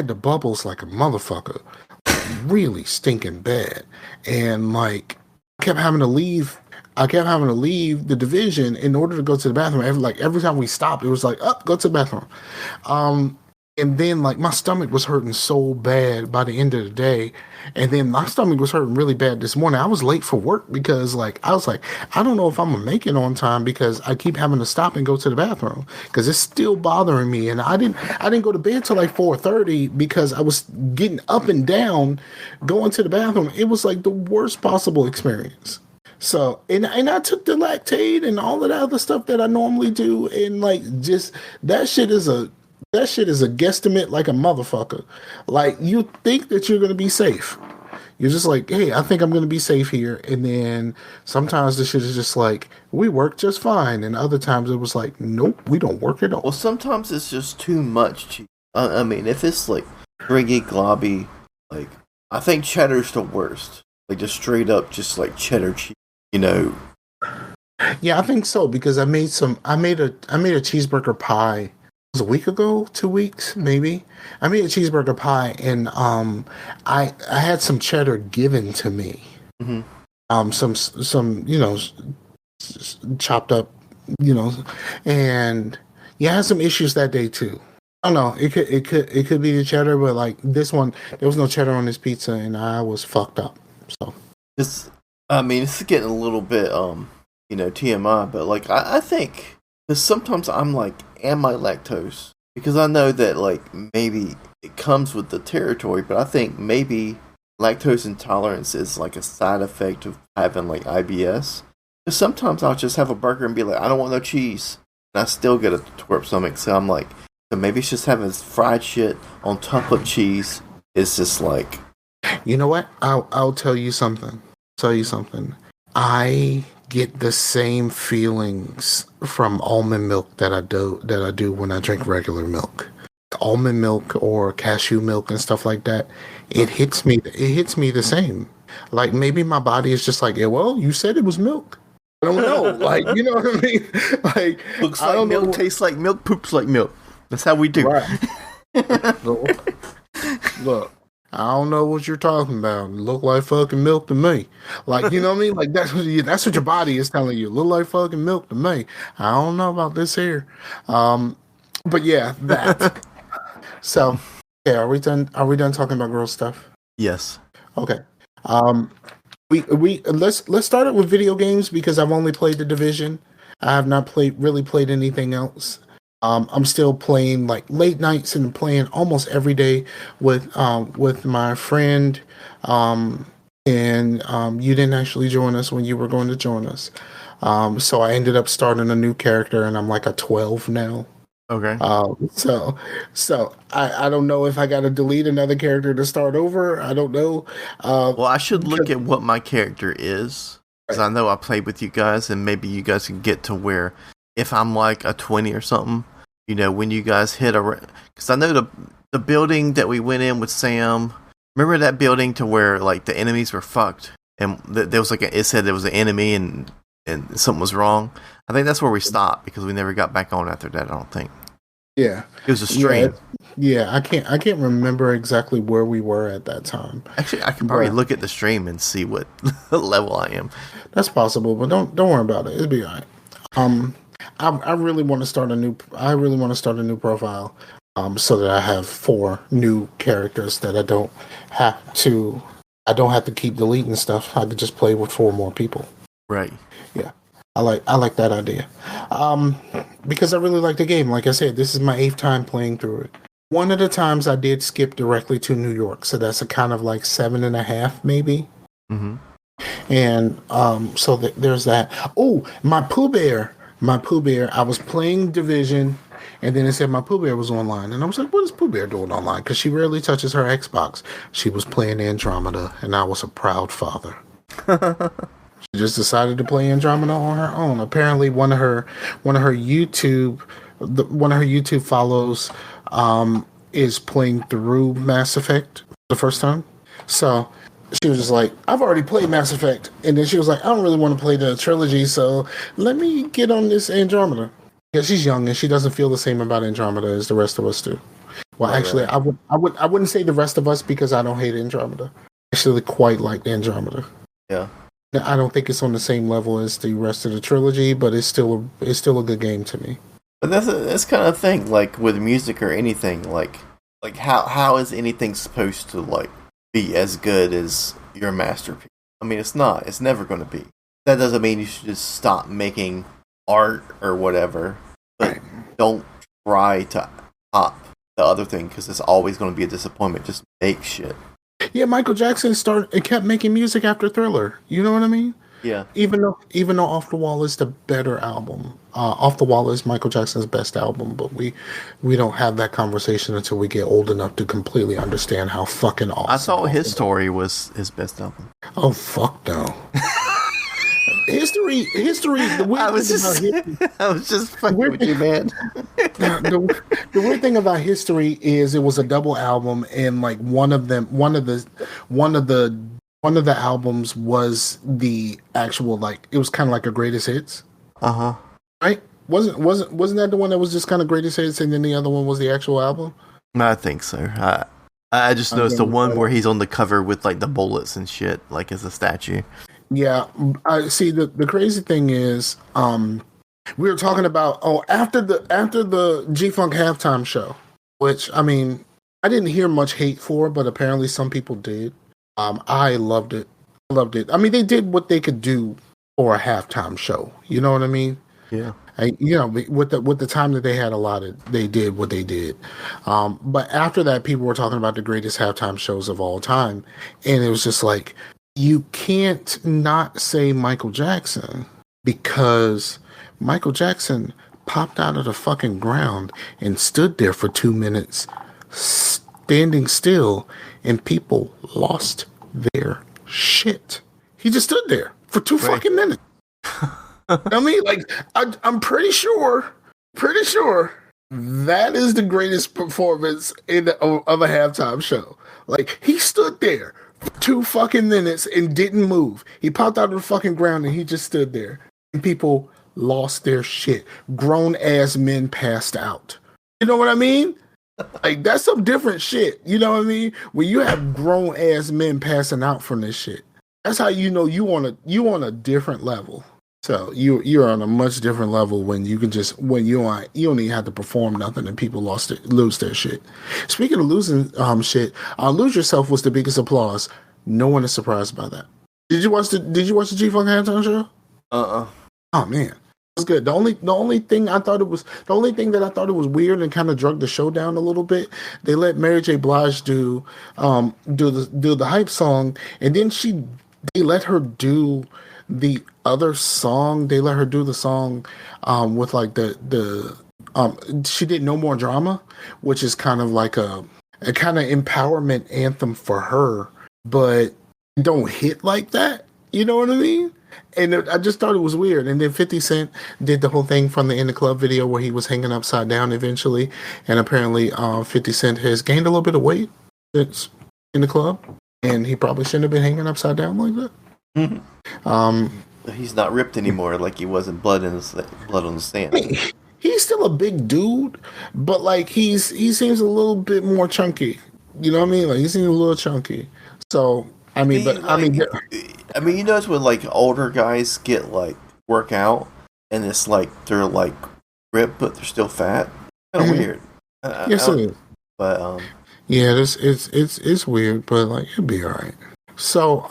the bubbles like a motherfucker, really stinking bad, and like I kept having to leave the division in order to go to the bathroom. Every time we stopped, it was like, up, go to the bathroom. And then like my stomach was hurting so bad by the end of the day. And then my stomach was hurting really bad this morning. I was late for work because like I was like, I don't know if I'm gonna make it on time because I keep having to stop and go to the bathroom because it's still bothering me. And I didn't go to bed till like 4:30 because I was getting up and down going to the bathroom. It was like the worst possible experience. So, and I took the lactate and all of that other stuff that I normally do, and like just that shit is a that shit is a guesstimate like a motherfucker. Like you think that you're gonna be safe. You're just like, hey, I think I'm gonna be safe here, and then sometimes the shit is just like we work just fine, and other times it was like, nope, we don't work at Well, all. sometimes it's just too much cheese. I mean, if it's like stringy, globby, like I think cheddar's the worst. Like just straight up, just like cheddar cheese. You know, Yeah, I think so because I made a cheeseburger pie. It was a week ago, 2 weeks maybe. I made a cheeseburger pie and I had some cheddar given to me. hmm Some chopped up, you know, and yeah, I had some issues that day too. I don't know. It could be the cheddar, but like this one, there was no cheddar on this pizza, and I was fucked up. So it's. I mean, it's getting a little bit TMI, but like I think because sometimes I'm like, am I lactose? Because I know that like maybe it comes with the territory, but I think maybe lactose intolerance is like a side effect of having like IBS. Because sometimes I'll just have a burger and be like, I don't want no cheese, and I still get a twerp stomach. So I'm like, so maybe it's just having fried shit on top of cheese. It's just like, you know what? I'll tell you something. Tell you something. I get the same feelings from almond milk that I do when I drink regular milk. Almond milk or cashew milk and stuff like that. It hits me the same. Like maybe my body is just like, yeah, well, you said it was milk. I don't know. Like, you know what I mean? Like looks I like don't know. milk, tastes like milk, poops like milk. That's how we do. Right. Look, I don't know what you're talking about. It look like fucking milk to me. Like, you know what I mean? Like that's what your body is telling you. Look like fucking milk to me. I don't know about this here. But yeah, that. So, yeah, are we done talking about girl stuff? Yes. Okay. Um we let's start it with video games because I've only played the Division. I have not played anything else. I'm still playing like late nights and playing almost every day with my friend. You didn't actually join us when you were going to join us. So I ended up starting a new character and I'm like a 12 now. Okay. So I don't know if I got to delete another character to start over. I don't know. Well, I should look Because, at what my character is because right. I know I played with you guys, and maybe you guys can get to where if I'm like a 20 or something, when you guys hit a, because I know the building that we went in with Sam. Remember that building to where like the enemies were fucked, and there was like it said there was an enemy and something was wrong. I think that's where we stopped because we never got back on after that. I don't think Yeah. it was a Yeah. stream. Yeah. I can't remember exactly where we were at that time. Actually, I can probably But look at the stream and see what level I am. that's possible, but don't worry about it. It'll be all right. Um, I really want to start a new. I really want to start a new profile. So that I have 4 new characters that have to. I don't have to keep deleting stuff. I could just play with 4 more people. Right. Yeah, I like that idea. Um, because I really like the game. Like I said, this is my 8th time playing through it. One of the times I did skip directly to New York, so that's a kind of like 7.5 maybe. Mm-hmm. And so there's that. Oh, my Pooh Bear. I was playing Division, and then it said my Pooh Bear was online, and I was like, "What is Pooh Bear doing online?" Because she rarely touches her Xbox. She was playing Andromeda, and I was a proud father. She just decided to play Andromeda on her own. Apparently, one of her YouTube follows is playing through Mass Effect the first time. So she was just like, I've already played Mass Effect. And then she was like, I don't really want to play the trilogy, so let me get on this Andromeda. Yeah, she's young and she doesn't feel the same about Andromeda as the rest of us do. Well, actually, Right. I wouldn't say the rest of us because I don't hate Andromeda. I actually quite like Andromeda. Yeah. I don't think it's on the same level as the rest of the trilogy, but it's still a good game to me. But that's kind of thing, like with music or anything, like how is anything supposed to like be as good as your masterpiece? I mean, it's not. It's never going to be. That doesn't mean you should just stop making art or whatever, but don't try to top the other thing because it's always going to be a disappointment. Just make shit. Yeah, Michael Jackson kept making music after Thriller. You know what I mean? Yeah. Even though Off the Wall is the better album, Off the Wall is Michael Jackson's best album, but we don't have that conversation until we get old enough to completely understand how fucking I awesome. thought His Story was his best album. Oh fuck no. History. The weird I was thing just, about history, I was just fucking with you, man. the weird thing about History is it was a double album, and like one of the albums was the actual, like, it was kind of like a greatest hits, right? Wasn't that the one that was just kind of greatest hits, and then the other one was the actual album? I think so. I just noticed the one where he's on the cover with like the bullets and shit, like as a statue. Yeah, I see. The crazy thing is, we were talking about after the G-Funk halftime show, which, I mean, I didn't hear much hate for, but apparently some people did. I loved it. I mean, they did what they could do for a halftime show. You know what I mean? Yeah. With the time that they had allotted, they did what they did. But after that, people were talking about the greatest halftime shows of all time, and it was just like, you can't not say Michael Jackson, because Michael Jackson popped out of the fucking ground and stood there for 2 minutes, standing still, and people lost their shit. He just stood there for two fucking minutes. I mean, like, I'm pretty sure that is the greatest performance of a halftime show. Like, he stood there for 2 fucking minutes and didn't move. He popped out of the fucking ground and he just stood there. And people lost their shit. Grown ass men passed out. You know what I mean? Like, that's some different shit. You know what I mean? When you have grown ass men passing out from this shit, that's how you know you on a different level. So you're on a much different level when you can just, when you don't even have to perform nothing and people lose their shit. Speaking of losing shit, Lose Yourself was the biggest applause. No one is surprised by that. Did you watch the G-Funk halftime show? Oh man, it was good. The only thing that I thought it was weird and kind of drug the show down a little bit. They let Mary J. Blige do the hype song, and then they let her do the other song. They let her do the song with like she did No More Drama, which is kind of like a kind of empowerment anthem for her, but don't hit like that. You know what I mean? And I just thought it was weird. And then 50 Cent did the whole thing from the In the Club video where he was hanging upside down eventually. And apparently 50 Cent has gained a little bit of weight since In the Club. And he probably shouldn't have been hanging upside down like that. He's not ripped anymore like he was in Blood on the Sand. I mean, he's still a big dude, but like he seems a little bit more chunky. You know what I mean? Like, he seems a little chunky. So I mean, you notice when like older guys get like work out and it's like they're like ripped but they're still fat. Kind of weird. Yes, it is. But yeah, it's weird, but like it'll be alright. So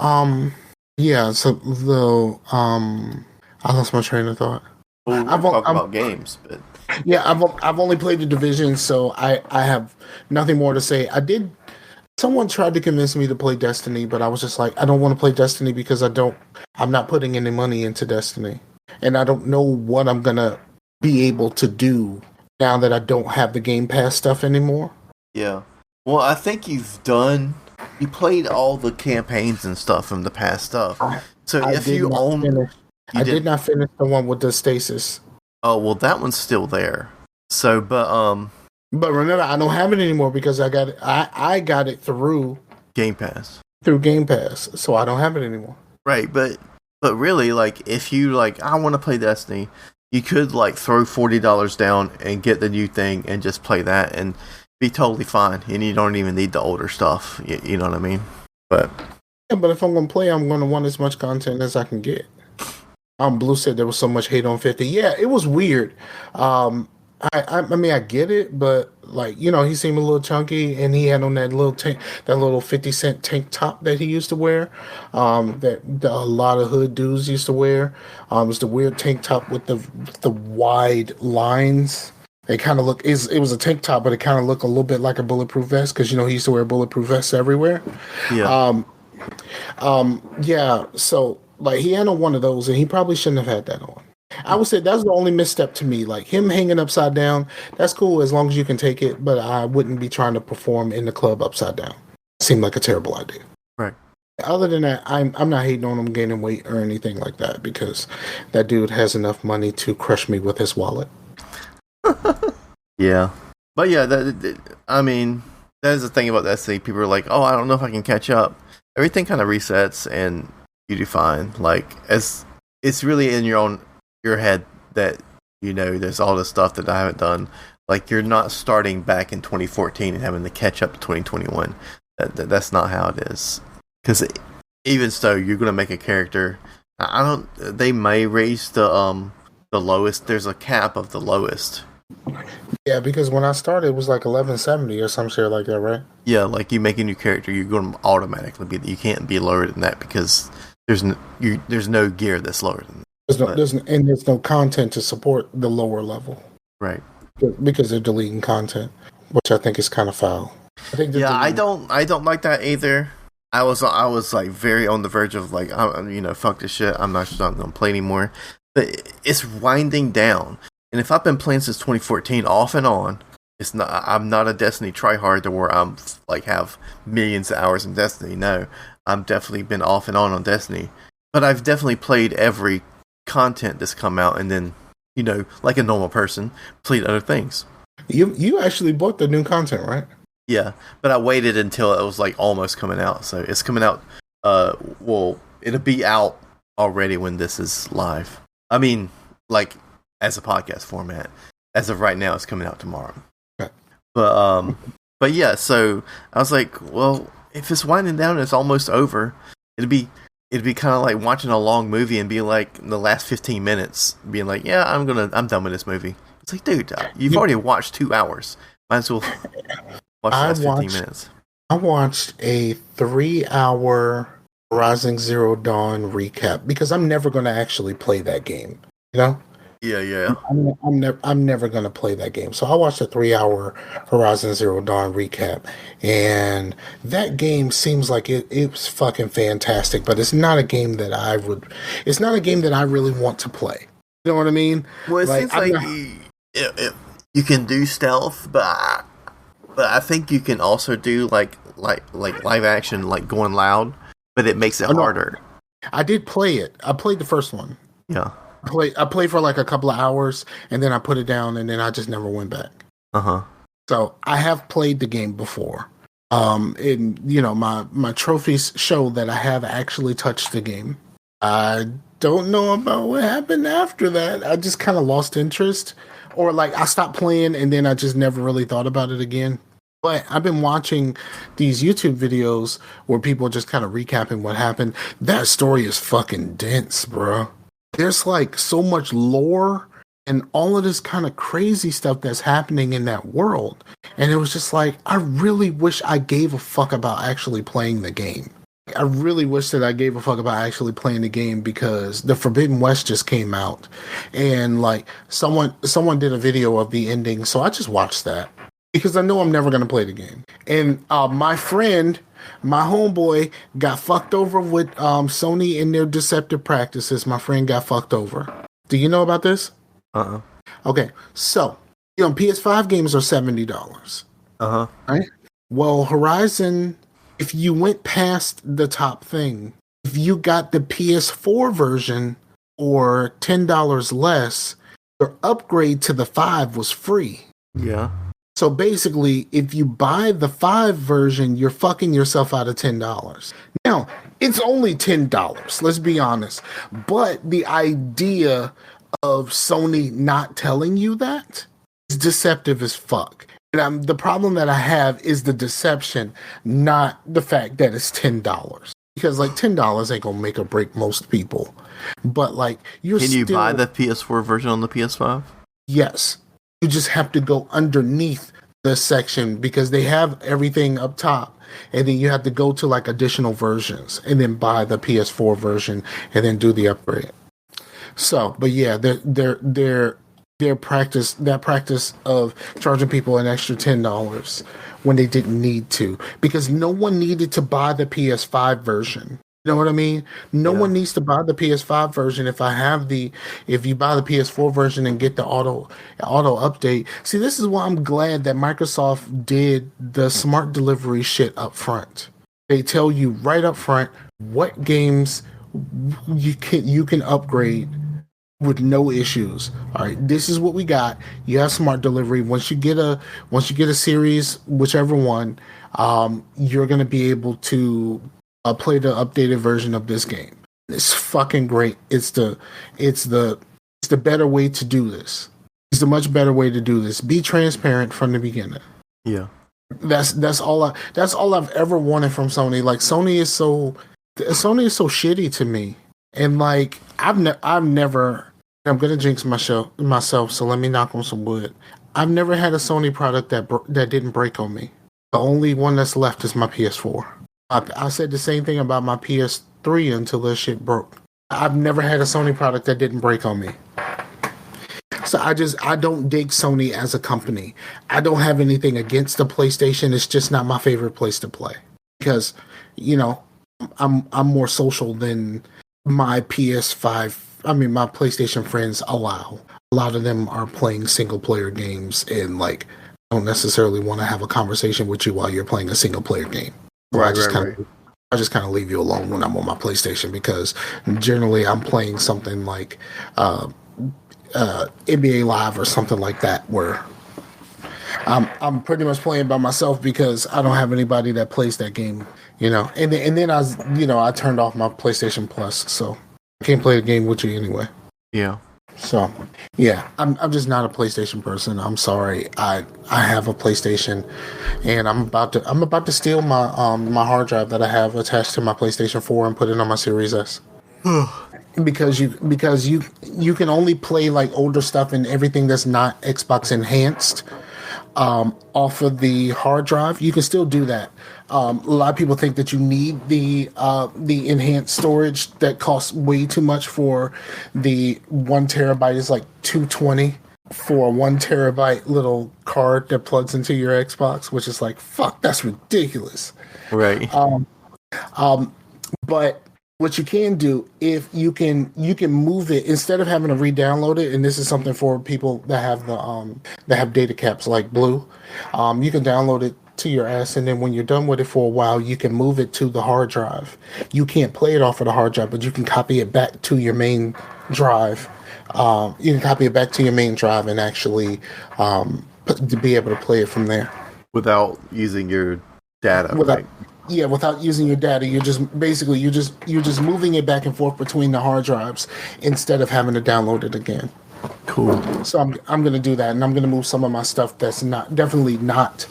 yeah, so though I lost my train of thought. Well, we're talking about games, but yeah, I've only played the Division, so I have nothing more to say. Someone tried to convince me to play Destiny, but I was just like, I don't want to play Destiny because I'm not putting any money into Destiny. And I don't know what I'm going to be able to do now that I don't have the Game Pass stuff anymore. Yeah. Well, I think you played all the campaigns and stuff from the past stuff. So I did not finish the one with the stasis. Oh, well, that one's still there. So, but remember, I don't have it anymore because I got it through Game Pass. Through Game Pass, so I don't have it anymore. Right, but really, like, if you like, I want to play Destiny, you could like throw $40 down and get the new thing and just play that and be totally fine, and you don't even need the older stuff. You know what I mean? But yeah, but if I'm gonna play, I'm gonna want as much content as I can get. Blue said there was so much hate on 50. Yeah, it was weird. I mean, I get it, but like, you know, he seemed a little chunky, and he had on that little 50 Cent tank top that he used to wear, that a lot of hood dudes used to wear. It was the weird tank top with the wide lines. It kind of it was a tank top, but it kind of looked a little bit like a bulletproof vest because, you know, he used to wear bulletproof vests everywhere. Yeah. Yeah. So Like he had on one of those, and he probably shouldn't have had that on. I would say that's the only misstep to me. Like him hanging upside down, that's cool as long as you can take it, but I wouldn't be trying to perform in the club upside down. It seemed like a terrible idea. Right. Other than that, I'm not hating on him gaining weight or anything like that because that dude has enough money to crush me with his wallet. Yeah. But yeah, I mean, that's the thing about that thing. People are like, oh, I don't know if I can catch up. Everything kind of resets and you do fine. Like, as it's really in your head that, you know, there's all this stuff that I haven't done. Like, you're not starting back in 2014 and having to catch up to 2021. That's not how it is. Because even so, you're going to make a character. They may raise the lowest. There's a cap of the lowest. Yeah, because when I started, it was like 1170 or some shit like that, right? Yeah, like you make a new character, you're going to automatically be. You can't be lower than that because there's no gear that's lower than that. There's no content to support the lower level. Right. Because they're deleting content, which I think is kind of foul. I don't like that either. I was like very on the verge of like, fuck this shit. I'm not going to play anymore. But it's winding down. And if I've been playing since 2014 off and on, I'm not a Destiny tryhard to where I'm like have millions of hours in Destiny. No, I've definitely been off and on Destiny. But I've definitely played every content that's come out and then, you know, like a normal person, played other things. You actually bought the new content, right? Yeah, but I waited until it was like almost coming out. So it's coming out, it'll be out already when this is live. I mean, like, as a podcast format. As of right now, it's coming out tomorrow. Okay. But yeah, so I was like, well, if it's winding down and it's almost over, it'd be kind of like watching a long movie and be like in the last 15 minutes, being like, yeah, I'm done with this movie. It's like, dude, you've already watched 2 hours. Might as well watch the last 15 minutes. I watched a 3-hour Horizon Zero Dawn recap because I'm never going to actually play that game. You know? Yeah. I'm never gonna play that game. So I watched a 3-hour Horizon Zero Dawn recap, and that game seems like it's fucking fantastic. But it's not a game that It's not a game that I really want to play. You know what I mean? Well, it seems like you can do stealth, but I think you can also do like live action, like going loud. But it makes it harder. I did play it. I played the first one. Yeah. I played for like a couple of hours, and then I put it down, and then I just never went back. So I have played the game before. And you know, my trophies show that I have actually touched the game. I don't know about what happened after that. I just kind of lost interest, or like I stopped playing, and then I just never really thought about it again. But I've been watching these YouTube videos where people are just kind of recapping what happened. That story is fucking dense, bro. There's like so much lore and all of this kind of crazy stuff that's happening in that world. And it was just like, I really wish I gave a fuck about actually playing the game. I really wish that I gave a fuck about actually playing the game because the Forbidden West just came out. And like someone did a video of the ending. So I just watched that because I know I'm never going to play the game. And my homeboy got fucked over with Sony and their deceptive practices. My friend got fucked over. Do you know about this? Okay, so, you know, PS5 games are $70. Right? Well, Horizon, if you went past the top thing, if you got the PS4 version or $10 less, your upgrade to the 5 was free. Yeah. So basically, if you buy the 5 version, you're fucking yourself out of $10. Now, it's only $10, let's be honest. But the idea of Sony not telling you that is deceptive as fuck. And the problem that I have is the deception, not the fact that it's $10. Because like $10 ain't gonna make or break most people. But like Can you buy the PS4 version on the PS5? Yes. You just have to go underneath the section because they have everything up top, and then you have to go to like additional versions and then buy the PS4 version and then do the upgrade. So, but yeah, their practice of charging people an extra $10 when they didn't need to, because no one needed to buy the PS5 version You know what I mean? No Yeah. one needs to buy the PS5 version if you buy the PS4 version and get the auto update. See, this is why I'm glad that Microsoft did the smart delivery shit up front. They tell you right up front what games you can upgrade with no issues. All right, this is what we got. You have smart delivery. Once you get a series, whichever one, you're gonna be able to play the updated version of this game. It's fucking great. It's the better way to do this. It's the much better way to do this. Be transparent from the beginning. Yeah. That's all I've ever wanted from Sony. Like Sony is so shitty to me, and like I've never. I'm gonna jinx myself, so let me knock on some wood. I've never had a Sony product that didn't break on me. The only one that's left is my PS4. I said the same thing about my PS3 until that shit broke. I've never had a Sony product that didn't break on me. So I don't dig Sony as a company. I don't have anything against the PlayStation. It's just not my favorite place to play because, you know, I'm more social than my PS5. I mean, my PlayStation friends allow. A lot of them are playing single player games and like don't necessarily want to have a conversation with you while you're playing a single player game. So Right, right. I just kind of leave you alone when I'm on my PlayStation because generally I'm playing something like NBA Live or something like that where I'm pretty much playing by myself because I don't have anybody that plays that game, you know. And then I turned off my PlayStation Plus, so I can't play the game with you anyway. Yeah. So yeah, I'm just not a PlayStation person. I'm sorry. I have a PlayStation, and I'm about to steal my hard drive that I have attached to my PlayStation 4 and put it on my Series S. Because you can only play like older stuff and everything that's not Xbox enhanced off of the hard drive. You can still do that. A lot of people think that you need the enhanced storage that costs way too much for the 1 terabyte is like $220 for a 1 terabyte little card that plugs into your Xbox, which is like fuck, that's ridiculous. Right. But what you can do if you can move it instead of having to re-download it, and this is something for people that have that have data caps like Blue. You can download it to your ass, and then when you're done with it for a while, you can move it to the hard drive. You can't play it off of the hard drive, but you can copy it back to your main drive. You can copy it back to your main drive and actually to be able to play it from there Without using your data, without right? yeah, without using your data. You're just basically you're just moving it back and forth between the hard drives instead of having to download it again. Cool. So I'm gonna do that, and I'm gonna move some of my stuff that's definitely not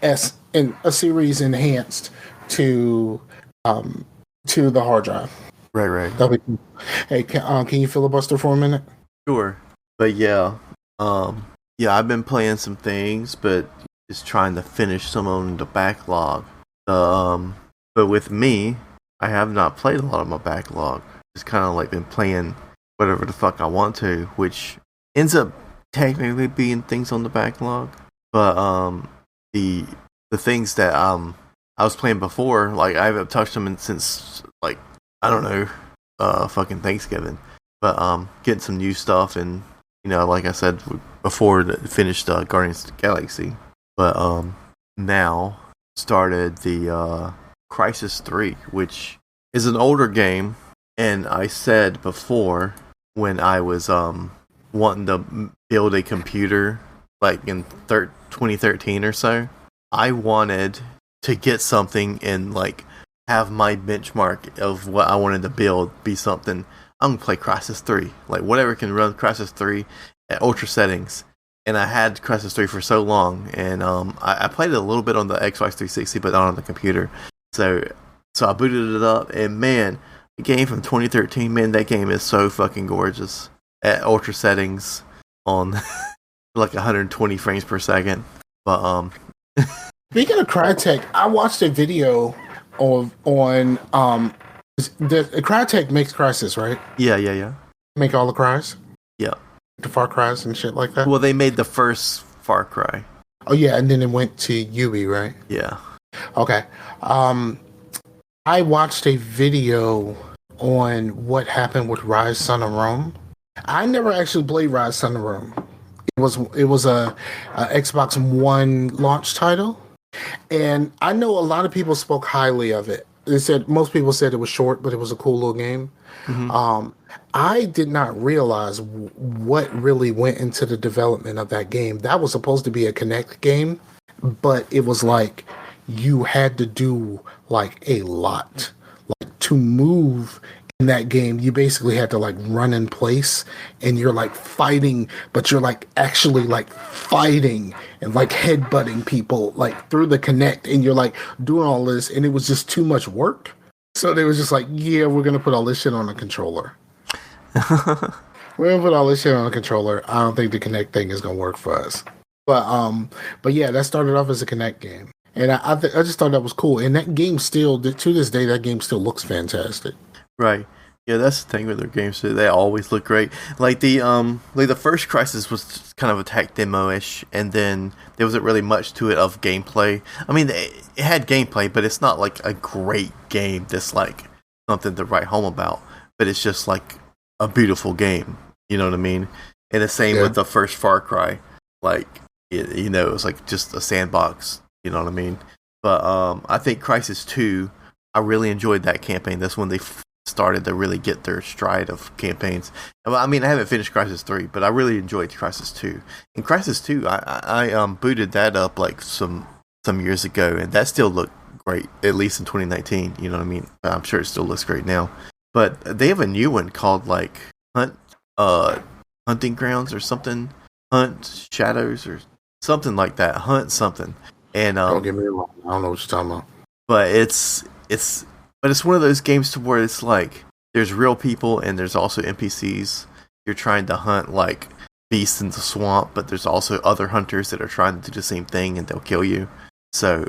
S in a series enhanced to the hard drive. Right, right. Hey, can you filibuster for a minute? Sure. But yeah, yeah, I've been playing some things, but just trying to finish some on the backlog. But with me, I have not played a lot of my backlog. Just kind of like been playing whatever the fuck I want to, which ends up technically being things on the backlog. But the things that I was playing before, like I haven't touched them since like I don't know, fucking Thanksgiving. But getting some new stuff, and you know, like I said before, finished Guardians of the Galaxy. But now started the Crisis 3, which is an older game, and I said before when I was wanting to build a computer like in 2013 or so, I wanted to get something and like have my benchmark of what I wanted to build be something. I'm gonna play Crisis 3, like whatever can run Crisis 3 at ultra settings. And I had Crisis 3 for so long, and I played it a little bit on the Xbox 360, but not on the computer. So I booted it up, and man, the game from 2013, man, that game is so fucking gorgeous at ultra settings on like 120 frames per second. But Speaking of Crytek, I watched a video on Crytek makes Crysis, right? yeah. Make all the cries, Yeah. the Far Cries and shit like that. Well, they made the first Far Cry. Oh yeah, and then it went to Ubi, right? Yeah. Okay. I watched a video on what happened with Rise Son of Rome. I never actually played Rise Son of Rome. It was a Xbox One launch title, and I know a lot of people spoke highly of it. They said most people said it was short, but it was a cool little game. Mm-hmm. I did not realize what really went into the development of that game. That was supposed to be a Connect game, but it was like you had to do like a lot. Like to move in that game, you basically had to like run in place and you're like fighting, but you're like actually like fighting and like headbutting people like through the Connect and you're like doing all this and it was just too much work. So they was just like, yeah, we're gonna put all this shit on a controller. We're gonna put all this shit on a controller. I don't think the Connect thing is gonna work for us. But yeah, that started off as a Connect game, and I just thought that was cool. And that game still, to this day, that game still looks fantastic. Right. Yeah, that's the thing with their games. They always look great. Like the first Crisis was kind of a tech demo-ish, and then there wasn't really much to it of gameplay. I mean, it had gameplay, but it's not like a great game that's like something to write home about. But it's just like a beautiful game. You know what I mean? And the same with the first Far Cry. Like, it was like just a sandbox. You know what I mean? But I think Crisis 2, I really enjoyed that campaign. That's when they started to really get their stride of campaigns. Well, I mean, I haven't finished Crisis 3, but I really enjoyed Crisis 2. In Crisis 2, I booted that up like some years ago, and that still looked great, at least in 2019. You know what I mean? I'm sure it still looks great now. But they have a new one called like Hunting Grounds or something, Hunt Shadows or something like that. Hunt something. And don't get me wrong, I don't know what you're talking about. But it's one of those games to where it's like there's real people and there's also NPCs. You're trying to hunt like beasts in the swamp, but there's also other hunters that are trying to do the same thing and they'll kill you. So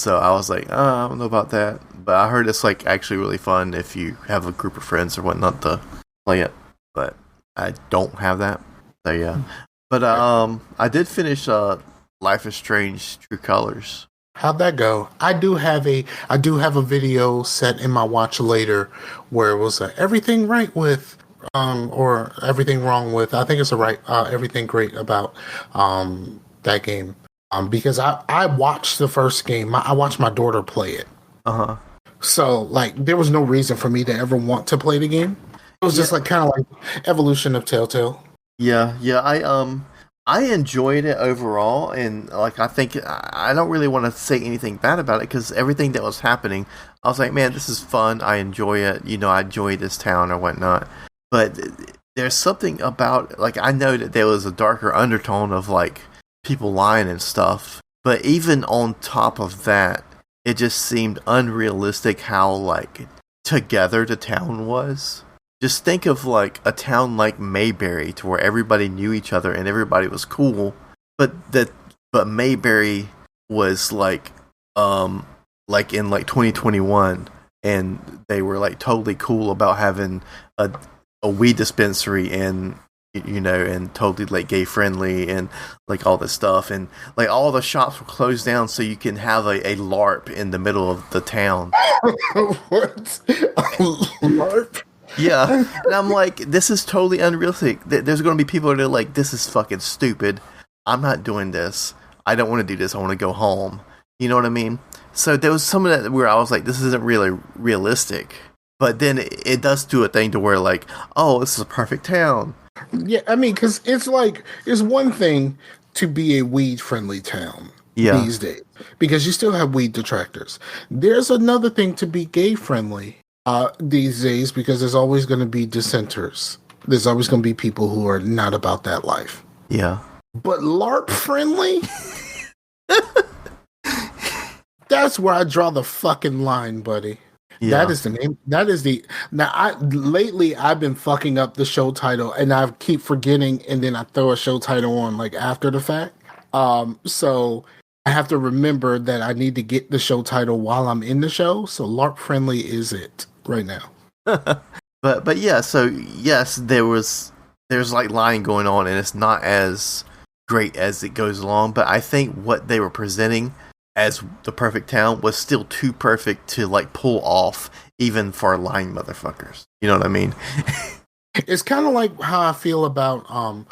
I was like, I don't know about that, but I heard it's like actually really fun if you have a group of friends or whatnot to play it. But I don't have that, so yeah. But I did finish Life is Strange: True Colors. How'd that go? I do have a video set in my watch later where it was everything right with or everything wrong with. I think it's everything great about that game. Because I watched the first game. I watched my daughter play it. So like there was no reason for me to ever want to play the game. It was just like kind of like evolution of Telltale. Yeah, I enjoyed it overall, and like I think I don't really want to say anything bad about it because everything that was happening, I was like, man, this is fun. I enjoy it. I enjoy this town or whatnot. But there's something about like I know that there was a darker undertone of like people lying and stuff. But even on top of that, it just seemed unrealistic how like together the town was. Just think of like a town like Mayberry to where everybody knew each other and everybody was cool, but Mayberry was like in like 2021 and they were like totally cool about having a weed dispensary and and totally like gay friendly and like all this stuff and like all the shops were closed down so you can have a LARP in the middle of the town. What? A LARP? Yeah, and I'm like, this is totally unrealistic. There's going to be people that are like, this is fucking stupid. I'm not doing this. I don't want to do this. I want to go home. You know what I mean? So there was some of that where I was like, this isn't really realistic. But then it does do a thing to where like, oh, this is a perfect town. Yeah, I mean, because it's like, it's one thing to be a weed-friendly town these days. Because you still have weed detractors. There's another thing to be gay-friendly. These days, because there's always going to be dissenters. There's always going to be people who are not about that life. Yeah. But LARP friendly? That's where I draw the fucking line, buddy. Yeah. That is the name. That is the... Now, lately, I've been fucking up the show title, and I keep forgetting, and then I throw a show title on, like, after the fact. So... I have to remember that I need to get the show title while I'm in the show. So LARP friendly is it right now. but yeah, so yes, there's like lying going on and it's not as great as it goes along, but I think what they were presenting as the perfect town was still too perfect to like pull off even for lying motherfuckers. You know what I mean? It's kind of like how I feel about I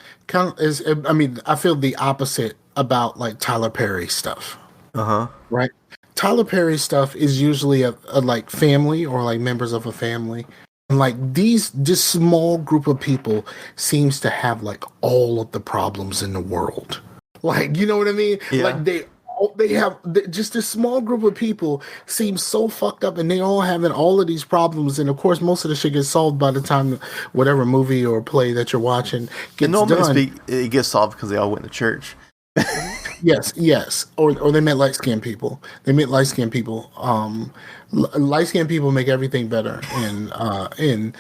feel the opposite about like Tyler Perry stuff. Uh-huh. Right? Tyler Perry stuff is usually a like family or like members of a family. And like this small group of people seems to have like all of the problems in the world. Like, you know what I mean? Yeah. Like they have just this small group of people seems so fucked up, and they all having all of these problems, and of course most of the shit gets solved by the time whatever movie or play that you're watching gets done. It gets solved because they all went to church. Yes. Or they met light skinned people. They met light skinned people. Light skinned people make everything better in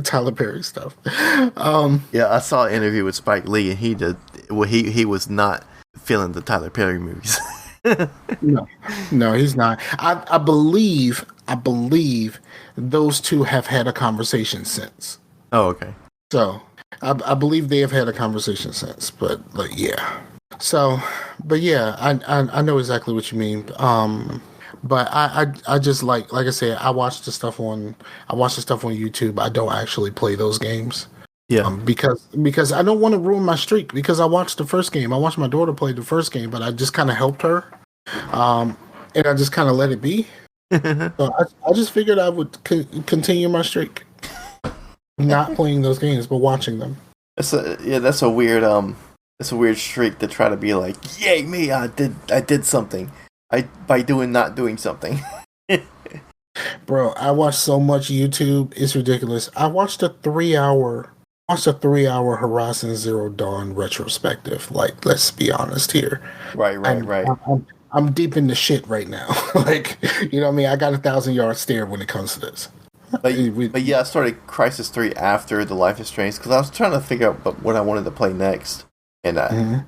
Tyler Perry stuff. Yeah, I saw an interview with Spike Lee, and he was not feeling the Tyler Perry movies. No, he's not. I believe those two have had a conversation since. Oh, okay. So I believe they have had a conversation since, but like yeah. So, but yeah, I know exactly what you mean. But I just like I said, I watch the stuff on YouTube. I don't actually play those games. Yeah. Because I don't want to ruin my streak. Because I watched the first game. I watched my daughter play the first game, but I just kind of helped her. And I just kind of let it be. So I just figured I would continue my streak, not playing those games but watching them. That's a weird streak to try to be like, yay me, I did something. By not doing something. Bro, I watch so much YouTube, it's ridiculous. I watched a 3-hour Horizon Zero Dawn retrospective. Like, let's be honest here. Right. I'm deep in the shit right now. Like, you know what I mean? I got 1,000-yard stare when it comes to this. But yeah, I started Crisis 3 after the Life is Strange because I was trying to figure out what I wanted to play next, and I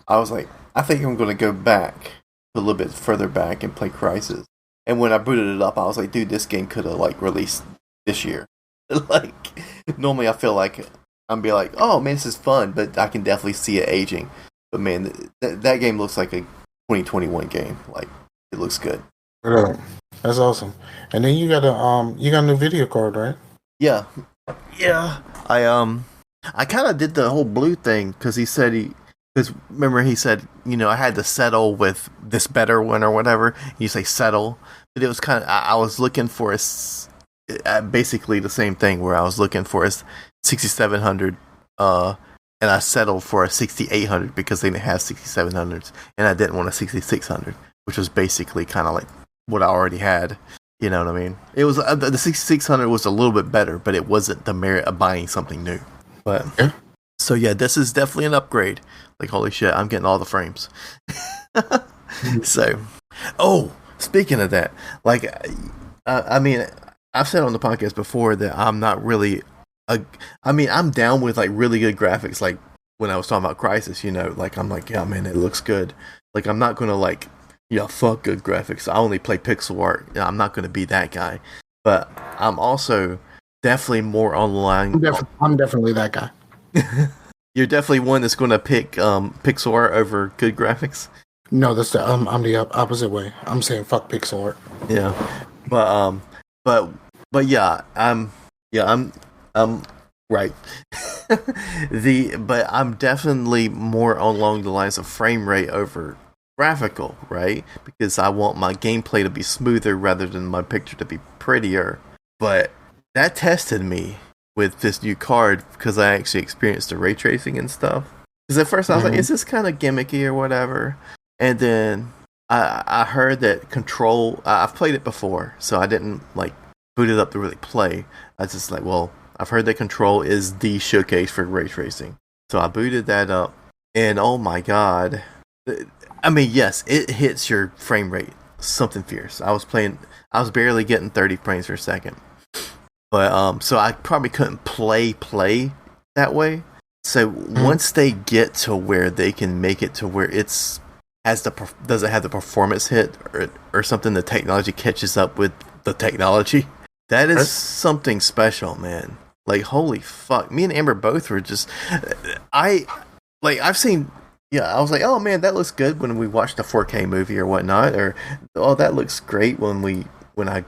was like, I think I'm going to go back a little bit further back and play Crisis. And when I booted it up, I was like, dude, this game could have like released this year. Like, normally I feel like I'm be like, oh man, this is fun, but I can definitely see it aging. But man, that game looks like a 2021 game. Like, it looks good. That's awesome. And then you got a new video card, right? Yeah. I kind of did the whole blue thing because because remember he said, I had to settle with this better one or whatever. You say settle, but it was kind of I was looking for basically the same thing where I was looking for a 6700, and I settled for a 6800 because they didn't have 6700s, and I didn't want a 6600, which was basically kind of like what I already had. You know what I mean? It was the 6600 was a little bit better, but it wasn't the merit of buying something new. But yeah. So yeah, this is definitely an upgrade. Like, holy shit, I'm getting all the frames. So, speaking of that, like, I mean, I've said on the podcast before that I'm not really I'm down with like really good graphics. Like when I was talking about Crisis, like I'm like, yeah, man, it looks good. Like I'm not gonna like, fuck good graphics. I only play pixel art. I'm not gonna be that guy. But I'm also definitely more online. I'm definitely that guy. You're definitely one that's going to pick pixel art over good graphics. No, that's I'm the opposite way. I'm saying fuck pixel art. Yeah, but yeah, I'm right. But I'm definitely more along the lines of frame rate over graphical, right? Because I want my gameplay to be smoother rather than my picture to be prettier. But that tested me with this new card because I actually experienced the ray tracing and stuff. Because at first I was like, is this kind of gimmicky or whatever? And then I heard that Control, I've played it before, so I didn't like boot it up to really play. I was just like, well, I've heard that Control is the showcase for ray tracing. So I booted that up, and oh my god. I mean, yes, it hits your frame rate something fierce. I was barely getting 30 frames per second. But so I probably couldn't play that way. So once they get to where they can make it to where does it have the performance hit or something, the technology catches up with the technology. That is something special, man. Like, holy fuck. Me and Amber both were just I've seen yeah, I was like, oh man, that looks good when we watched a 4K movie or whatnot, or oh, that looks great when I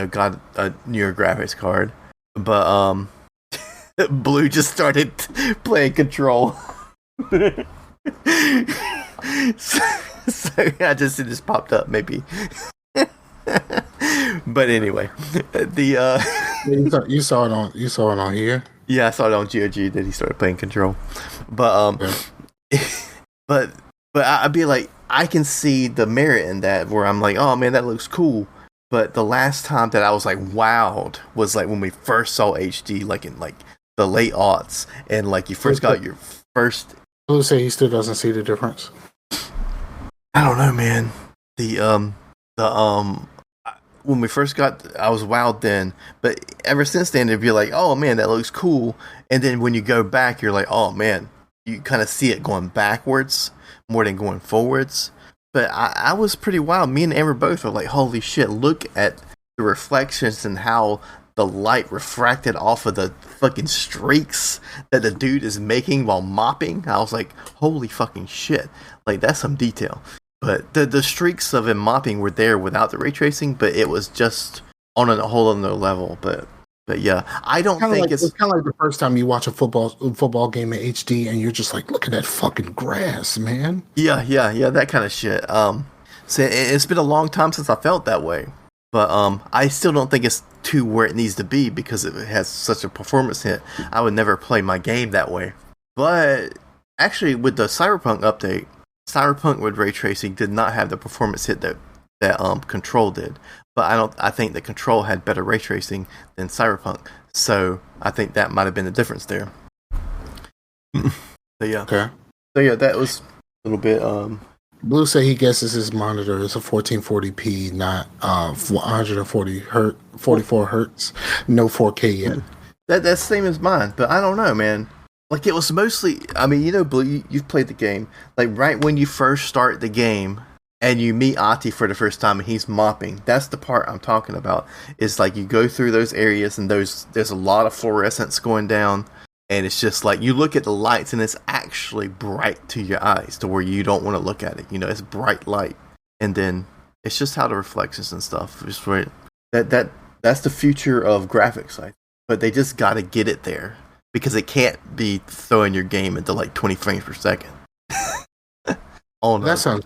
got a newer graphics card. But Blue just started playing Control. so, so I just popped up maybe. But anyway, the you saw it on here. yeah, I saw it on GOG that he started playing Control. But Yeah. but I'd be like, I can see the merit in that, where I'm like, oh man, that looks cool. But the last time that I was like wowed was like when we first saw HD, like in like the late aughts, and like you first got your first. Blue say he still doesn't see the difference. I don't know, man. When we first got, I was wowed then, but ever since then, it'd be like, oh man, that looks cool. And then when you go back, you're like, oh man, you kind of see it going backwards more than going forwards. But I was pretty wild. Me and Amber both were like, holy shit, look at the reflections and how the light refracted off of the fucking streaks that the dude is making while mopping. I was like, holy fucking shit. Like, that's some detail. But the streaks of him mopping were there without the ray tracing, but it was just on a whole other level. But yeah, I don't think it's kind of like the first time you watch a football game in HD and you're just like, look at that fucking grass, man. Yeah, that kind of shit. So it's been a long time since I felt that way, but I still don't think it's to where it needs to be because it has such a performance hit. I would never play my game that way. But actually, with the Cyberpunk update, Cyberpunk with ray tracing did not have the performance hit that Control did. But I think that Control had better ray tracing than Cyberpunk. So I think that might have been the difference there. So yeah. Okay. So yeah, that was a little bit Blue say he guesses his monitor is a 1440p, not 44 hertz, no 4K yet. That's the same as mine, but I don't know, man. Like, it was mostly, I mean, Blue, you've played the game. Like, right when you first start the game and you meet Ati for the first time and he's mopping, that's the part I'm talking about. It's like you go through those areas and there's a lot of fluorescence going down, and it's just like you look at the lights and it's actually bright to your eyes to where you don't want to look at it. It's bright light. And then it's just how the reflections and stuff is right. That's the future of graphics, but they just got to get it there. Because it can't be throwing your game into like 20 frames per second. Oh no, that sounds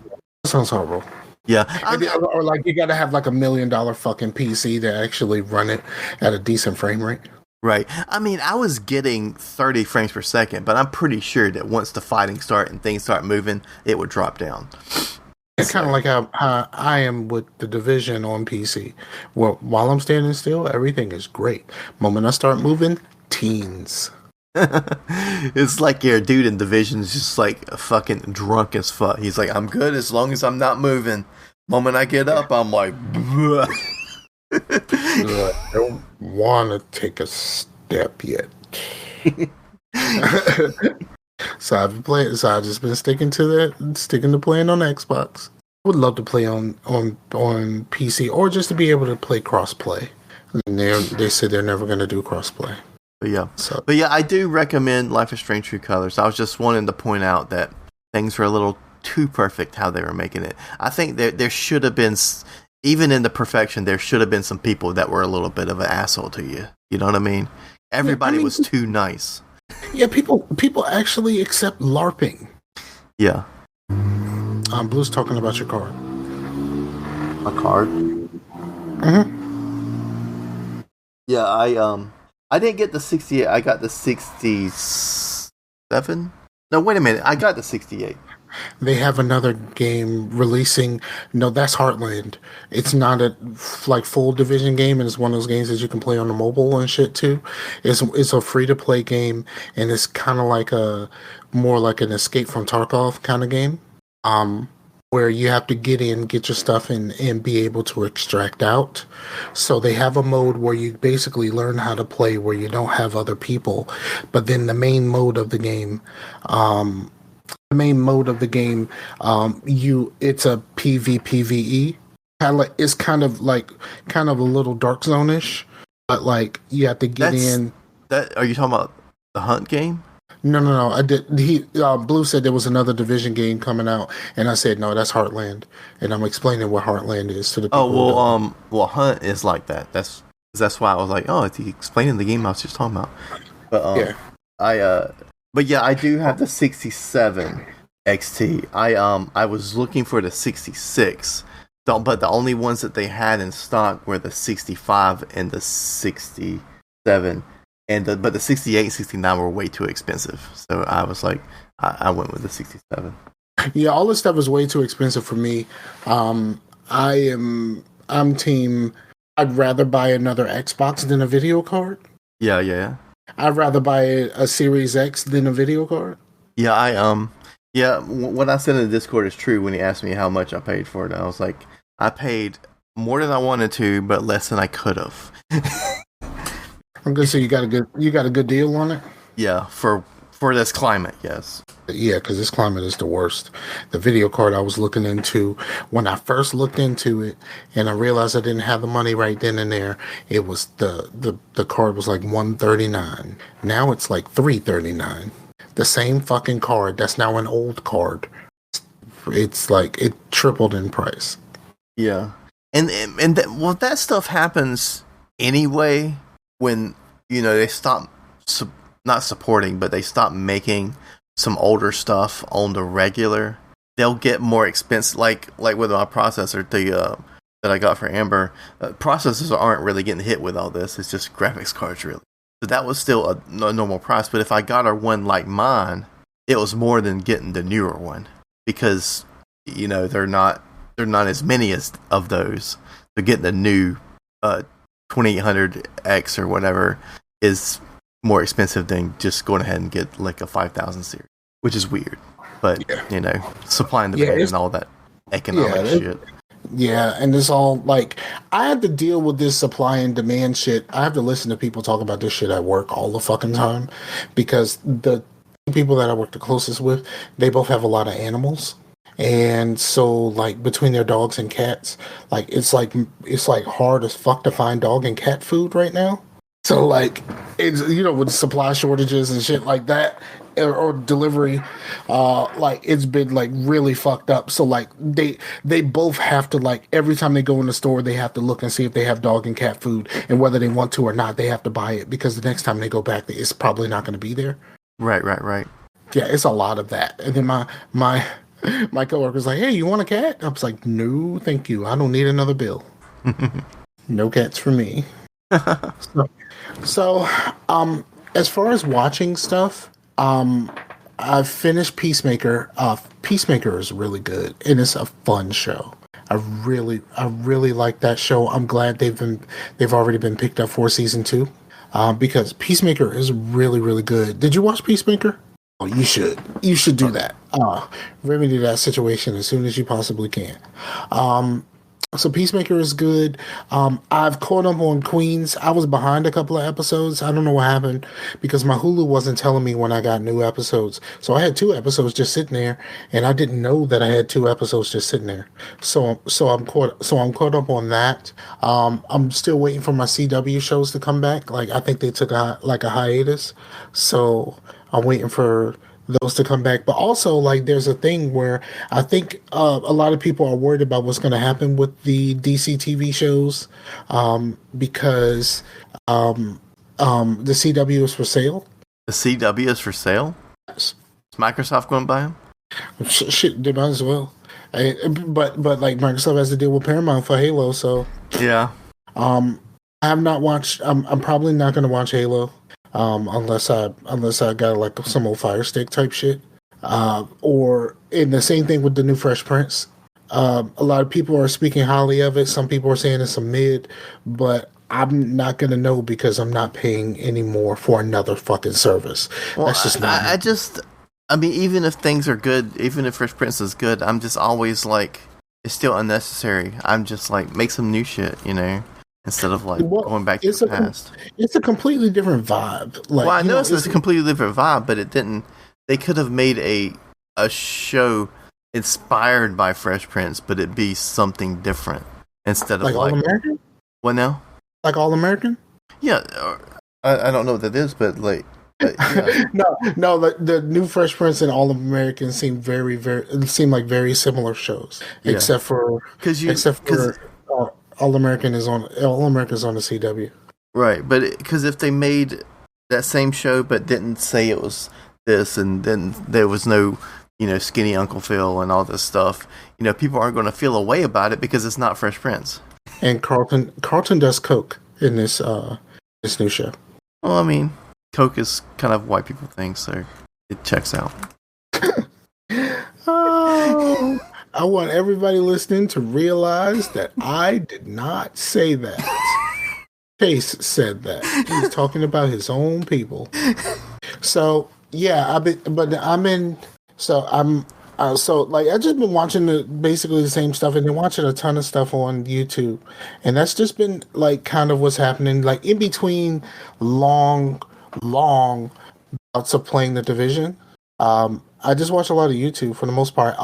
horrible. Yeah, or like you got to have like $1 million fucking PC to actually run it at a decent frame rate. Right. I mean, I was getting 30 frames per second, but I'm pretty sure that once the fighting start and things start moving, it would drop down. It's kind of like how I am with the Division on PC. Well, while I'm standing still, everything is great. Moment I start moving, teens. It's like your dude in Division's just like fucking drunk as fuck. He's like, I'm good as long as I'm not moving. Moment I get up, I'm like, I don't want to take a step yet. So I've just been sticking to playing on Xbox. I would love to play on PC or just to be able to play crossplay. And they said they're never going to do crossplay. But yeah, I do recommend Life is Strange True Colors. I was just wanting to point out that things were a little too perfect how they were making it. I think there should have been, even in the perfection, there should have been some people that were a little bit of an asshole to you. You know what I mean? Everybody was too nice. Yeah, people actually accept LARPing. Yeah. Blue's talking about your card. A card? Mm-hmm. Yeah, I didn't get the 68. I got the 67. No, wait a minute. I got the 68. They have another game releasing. No, that's Heartland. It's not a like full Division game, and it's one of those games that you can play on the mobile and shit too. It's a free to play game, and it's kind of like more like an Escape from Tarkov kind of game. Where you have to get in, get your stuff in, and be able to extract out. So they have a mode where you basically learn how to play where you don't have other people. But then the main mode of the game, it's a PvPvE. It's kind of a little Dark Zone-ish, but like you have to get in. Are you talking about the Hunt game? No. I did. Blue said there was another Division game coming out, and I said no, that's Heartland, and I'm explaining what Heartland is to the Oh people who don't know. well, Hunt is like that. That's why I was like, oh, is he explaining the game I was just talking about? But Yeah. I but yeah, I do have the 67 XT. I was looking for the 66. But the only ones that they had in stock were the 65 and the 67. But the 68 and 69 were way too expensive. So I was like, I went with the 67. Yeah, all this stuff is way too expensive for me. I'm team. I'd rather buy another Xbox than a video card. Yeah. I'd rather buy a Series X than a video card. Yeah, what I said in the Discord is true when he asked me how much I paid for it. I was like, I paid more than I wanted to, but less than I could have. I'm gonna say you got a good deal on it. Yeah, for this climate, yes. Yeah, because this climate is the worst. The video card I was looking into, when I first looked into it, and I realized I didn't have the money right then and there, it was the card was like $139. Now it's like $339. The same fucking card that's now an old card. It's like it tripled in price. Yeah, and that stuff happens anyway when they stop not supporting, but they stop making some older stuff on the regular. They'll get more expensive. Like with my processor, that I got for Amber, processors aren't really getting hit with all this. It's just graphics cards, really. So that was still a normal price. But if I got her one like mine, it was more than getting the newer one because they're not as many as of those. So getting the new 2800X or whatever is more expensive than just going ahead and get like a 5000 series, which is weird. But supply and demand and all that economic shit. Yeah, and it's all like I have to deal with this supply and demand shit. I have to listen to people talk about this shit at work all the fucking time because the people that I work the closest with, they both have a lot of animals. And so like between their dogs and cats, like it's like hard as fuck to find dog and cat food right now. So like it's with supply shortages and shit like that or delivery, like it's been like really fucked up. So like they both have to like every time they go in the store they have to look and see if they have dog and cat food and whether they want to or not they have to buy it because the next time they go back it's probably not going to be there. Right. Yeah, it's a lot of that. And then my coworker's like, "Hey, you want a cat?" I was like, "No, thank you. I don't need another bill. No cats for me." So, as far as watching stuff, I've finished Peacemaker. Peacemaker is really good, and it's a fun show. I really like that show. I'm glad they've already been picked up for season 2, because Peacemaker is really good. Did you watch Peacemaker? Oh, you should. You should do that. Remedy that situation as soon as you possibly can. So Peacemaker is good. I've caught up on Queens. I was behind a couple of episodes. I don't know what happened because my Hulu wasn't telling me when I got new episodes. So I had 2 episodes just sitting there, and I didn't know that I had 2 episodes just sitting there. So I'm caught up on that. I'm still waiting for my CW shows to come back. Like I think they took a hiatus. So I'm waiting for those to come back. But also, like, there's a thing where I think a lot of people are worried about what's going to happen with the DC TV shows, because the CW is for sale. The CW is for sale? Yes. Is Microsoft going to buy them? Shit, they might as well. But like Microsoft has to deal with Paramount for Halo, so yeah. I have not watched. I'm probably not going to watch Halo. Unless I got like some old Fire Stick type shit, or in the same thing with the new Fresh Prince. A lot of people are speaking highly of it. Some people are saying it's a mid, but I'm not gonna know because I'm not paying any more for another fucking service. Well, that's just not. I mean, even if things are good, even if Fresh Prince is good, I'm just always like, it's still unnecessary. I'm just like, make some new shit, instead of like going back to the past. It's a completely different vibe. Like, well, I know it's a completely different vibe, but they could have made a show inspired by Fresh Prince, but it be something different instead of like All American. What now? Like All American? Yeah, I don't know what that is, but like Yeah, no. The new Fresh Prince and All American seem like very similar shows, yeah. except Because for All American is on the CW. right, but because if they made that same show but didn't say it was this, and then there was no, skinny Uncle Phil and all this stuff, people aren't going to feel a way about it because it's not Fresh Prince. And Carlton does coke in this new show. Well, I mean, Coke is kind of white people thing, so it checks out. Oh, I want everybody listening to realize that I did not say that. Chase said that. He's talking about his own people. So yeah, I just been watching basically the same stuff, and then watching a ton of stuff on YouTube, and that's just been like kind of what's happening, like in between long bouts of playing the Division. I just watch a lot of YouTube for the most part.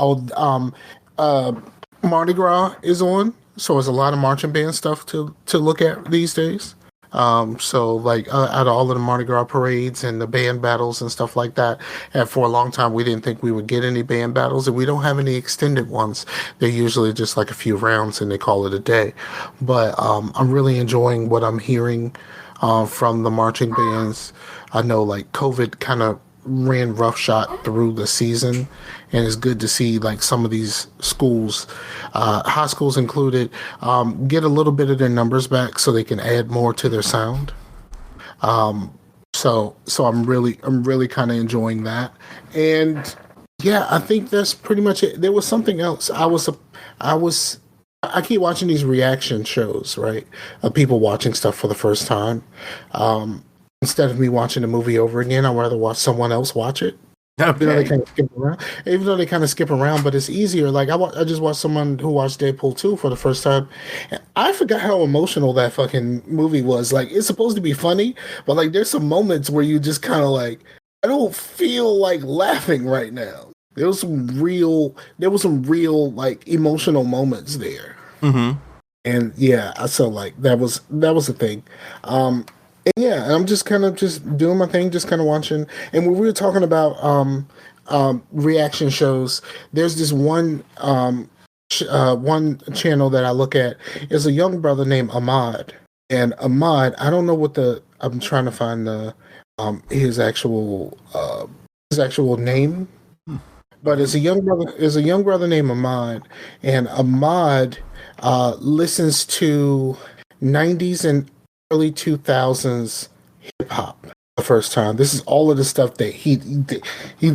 Mardi Gras is on, so there's a lot of marching band stuff to look at these days. So like out of all of the Mardi Gras parades and the band battles and stuff like that, and for a long time we didn't think we would get any band battles, and we don't have any extended ones. They're usually just like a few rounds and they call it a day. But I'm really enjoying what I'm hearing from the marching bands. I know like COVID kind of ran roughshod through the season, and it's good to see like some of these schools, high schools included, get a little bit of their numbers back so they can add more to their sound. So I'm really kind of enjoying that, and yeah, I think that's pretty much it. There was something else. I keep watching these reaction shows, right? Of people watching stuff for the first time. Instead of me watching the movie over again, I'd rather watch someone else watch it. Okay. Even though they kind of skip around, but it's easier. Like I just watched someone who watched Deadpool 2 for the first time, and I forgot how emotional that fucking movie was. Like it's supposed to be funny, but like there's some moments where you just kind of like, I don't feel like laughing right now. There was some real like emotional moments there. Mm-hmm. And yeah, so like that was the thing. And yeah, I'm just kind of just doing my thing, just kind of watching. And when we were talking about reaction shows, there's this one channel that I look at is a young brother named Ahmad. And Ahmad, I don't know I'm trying to find the his actual name, but it's a young brother named Ahmad, and Ahmad listens to 90s and early 2000s hip hop the first time. This is all of the stuff that he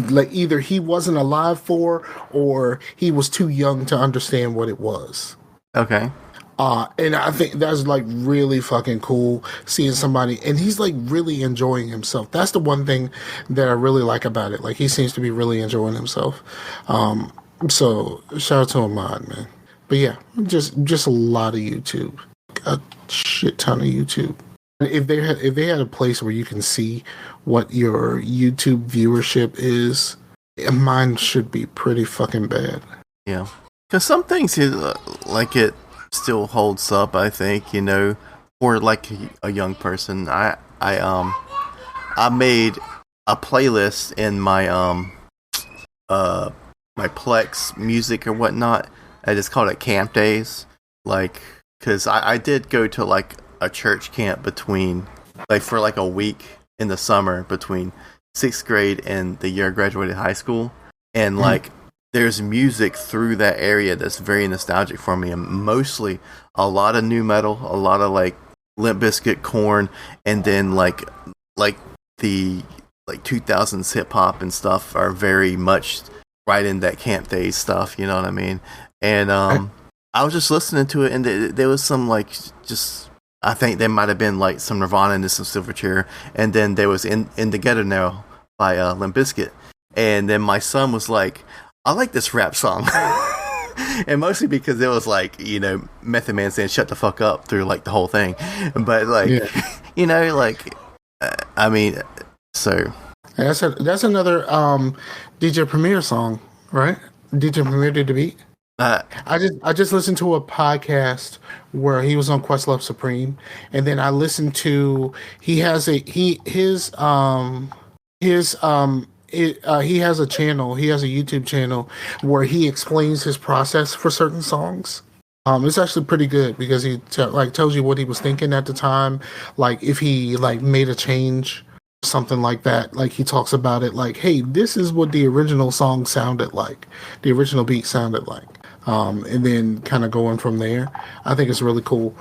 like either he wasn't alive for or he was too young to understand what it was. Okay. And I think that's like really fucking cool seeing somebody, and he's like really enjoying himself. That's the one thing that I really like about it. Like he seems to be really enjoying himself. So shout out to Ahmad, man. But yeah, just a lot of YouTube. A shit ton of YouTube. If they had a place where you can see what your YouTube viewership is, mine should be pretty fucking bad. Yeah, because some things like it still holds up. I think for like a young person. I made a playlist in my my Plex music or whatnot. I just called it Camp Days, like. Because I did go to like a church camp for like a week in the summer between 6th grade and the year I graduated high school. And like there's music through that area that's very nostalgic for me. And mostly a lot of new metal, a lot of like Limp Bizkit, Korn, and then like the like 2000s hip hop and stuff are very much right in that Camp Days stuff. You know what I mean? And I was just listening to it, and there was some like I think there might have been like some Nirvana and some Silverchair, and then there was in the Ghetto Now by Limp Bizkit, and then my son was like, "I like this rap song," and mostly because it was like Method Man saying "shut the fuck up" through like the whole thing, but like I mean, so that's another DJ Premier song, right? DJ Premier did the beat. I just listened to a podcast where he was on Questlove Supreme, and then I listened to his his he has a channel. He has a YouTube channel where he explains his process for certain songs. It's actually pretty good because he tells you what he was thinking at the time, like if he like made a change, something like that. Like he talks about it, like, hey, this is what the original song sounded like, the original beat sounded like, and then kind of going from there. I think it's really cool.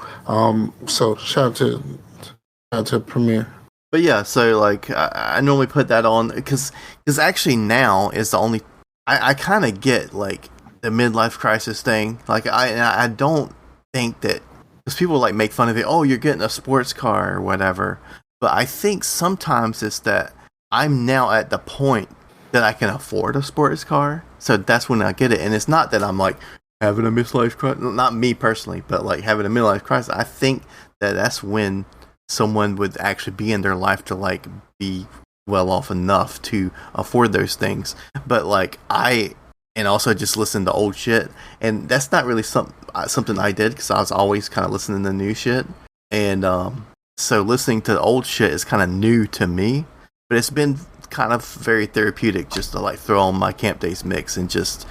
So shout out to Premiere. But yeah, so like I normally put that on because actually now is the only I kind of get like the midlife crisis thing. Like I don't think that because people like make fun of it. Oh, you're getting a sports car or whatever. But I think sometimes it's that I'm now at the point that I can afford a sports car. So that's when I get it. And it's not that I'm like having a midlife crisis. Not me personally, but like having a midlife crisis. I think that that's when someone would actually be in their life to like be well off enough to afford those things. But like and also just listen to old shit, and that's not really something I did because I was always kind of listening to new shit, and so listening to old shit is kind of new to me, but it's been kind of very therapeutic just to like throw on my Camp Days mix and just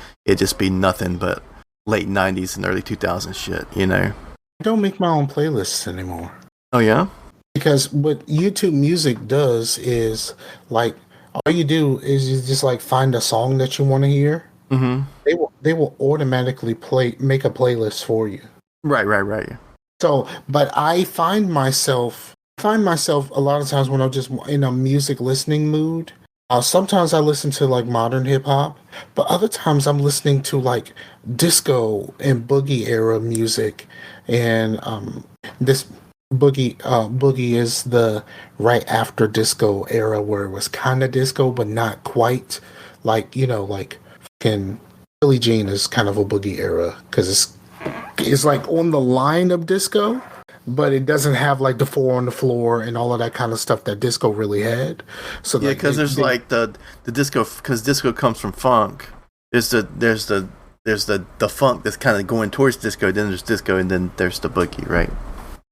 be nothing but late 90s and early 2000s shit, you know. I don't make my own playlists anymore. Oh yeah? Because what YouTube Music does is like all you do is you just like find a song that you want to hear. Mm-hmm. They will automatically make a playlist for you. Right. So, but I find myself a lot of times when I'm just in a music listening mood. Sometimes I listen to like modern hip hop, but other times I'm listening to like disco and boogie era music, and this boogie is the right after disco era where it was kind of disco but not quite, like, you know, like fucking Billie Jean is kind of a boogie era because it's like on the line of disco, but it doesn't have like the four on the floor and all of that kind of stuff that disco really had. So yeah, because there's like the disco, because disco comes from funk. There's the funk that's kind of going towards disco. Then there's disco, and then there's the boogie, right?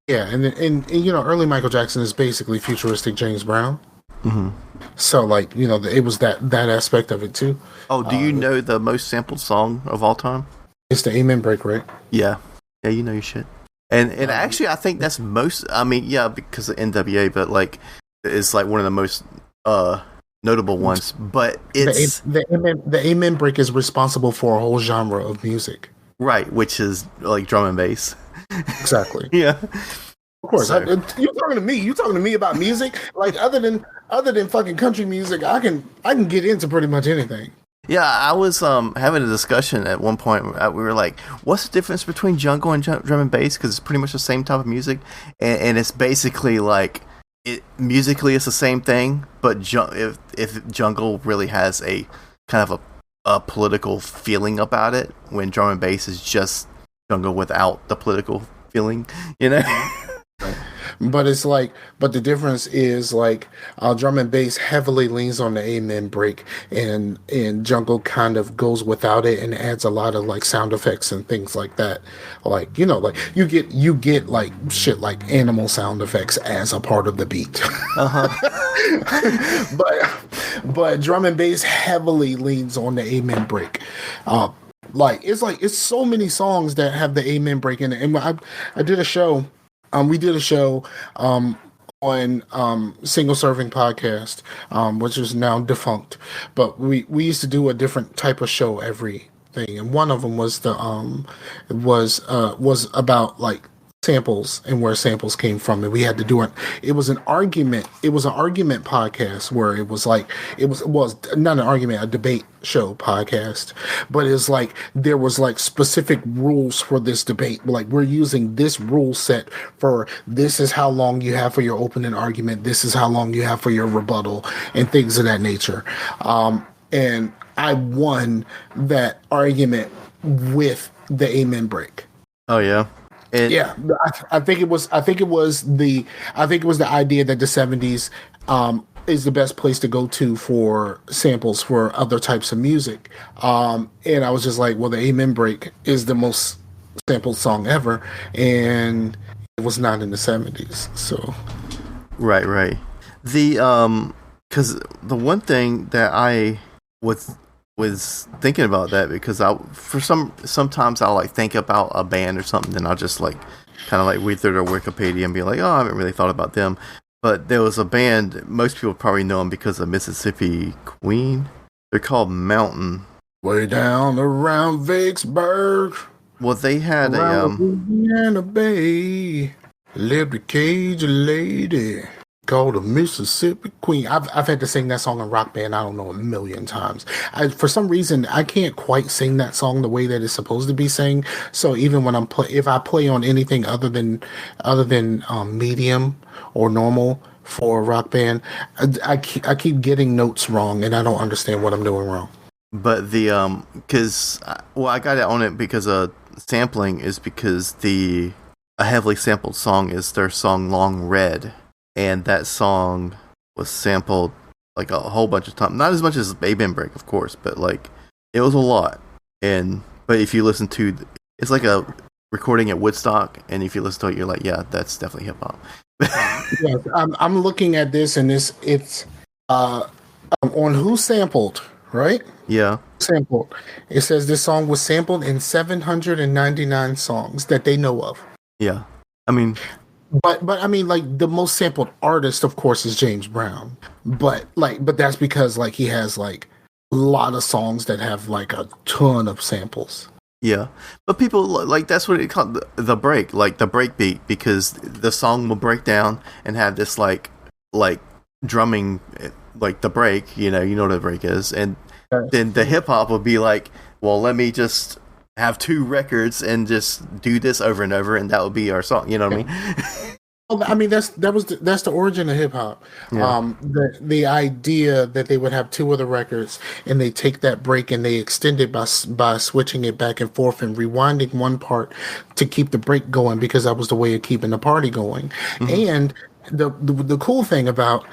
Yeah, and you know, early Michael Jackson is basically futuristic James Brown. Mm-hmm. So like, you know, it was that aspect of it too. Oh, do you know the most sampled song of all time? It's the Amen Break, right? Yeah, you know your shit. And actually, I think that's most. I mean, yeah, because of NWA, but like, it's like one of the most notable ones. But it's the Amen Break is responsible for a whole genre of music, right? Which is like drum and bass. Exactly. Yeah. Of course. So, you're talking to me. You talking to me about music? Like other than fucking country music, I can get into pretty much anything. Yeah, I was having a discussion at one point. We were like, "What's the difference between jungle and drum and bass?" Because it's pretty much the same type of music, and it's basically like musically it's the same thing, but if jungle really has a kind of a political feeling about it, when drum and bass is just jungle without the political feeling, you know. But it's like, but the difference is like, drum and bass heavily leans on the amen break, and jungle kind of goes without it and adds a lot of like sound effects and things like that. Like, you know, like you get like shit like animal sound effects as a part of the beat. Uh-huh. but drum and bass heavily leans on the amen break. Like it's so many songs that have the amen break in it. And I did a show. We did a show on Single Serving Podcast, which is now defunct. But we used to do a different type of show every thing, and one of them was was about like samples and where samples came from, and we had to do it. It was an argument podcast where it was not an argument, a debate show podcast, but it's like there was like specific rules for this debate. Like, we're using this rule set for this is how long you have for your opening argument, this is how long you have for your rebuttal, and things of that nature. And I won that argument with the amen break. Oh yeah. Yeah, I think it was the idea that the 70s is the best place to go to for samples for other types of music. And I was just like, well, the Amen Break is the most sampled song ever, and it was not in the 70s. So right. The because the one thing that I was thinking about that because sometimes I'll like think about a band or something, then I'll just like kind of like read through their Wikipedia and be like, oh, I haven't really thought about them. But there was a band, most people probably know them because of Mississippi Queen. They're called Mountain. Way down around Vicksburg. Well, they had around Louisiana Bay lived a Cajun lady called a Mississippi Queen. I've had to sing that song in Rock Band, I don't know, a million times. For some reason, I can't quite sing that song the way that it's supposed to be sang. So even when if I play on anything other than medium or normal for Rock Band, I keep getting notes wrong, and I don't understand what I'm doing wrong. But the because I got it on it because sampling is because a heavily sampled song is their song Long Red, and that song was sampled like a whole bunch of times. Not as much as Baby and Break, of course, but like it was a lot. But if you listen to it's like a recording at Woodstock, and if you listen to it, you're like, yeah, that's definitely hip hop. Yes, I'm looking at this, and it's on Who Sampled, right? Yeah. Sampled. It says this song was sampled in 799 songs that they know of. Yeah. I mean, but I mean, like, the most sampled artist, of course, is James Brown. But that's because like he has like a lot of songs that have like a ton of samples. Yeah, but people like that's what it called the break, like the break beat, because the song will break down and have this like drumming, like the break. You know what a break is, and then the hip hop will be like, well, let me just have two records and just do this over and over, and that will be our song. You know what I mean? Well, I mean that's the origin of hip hop. Yeah. The idea that they would have two other records and they take that break and they extend it by switching it back and forth and rewinding one part to keep the break going, because that was the way of keeping the party going. Mm-hmm. And the cool thing about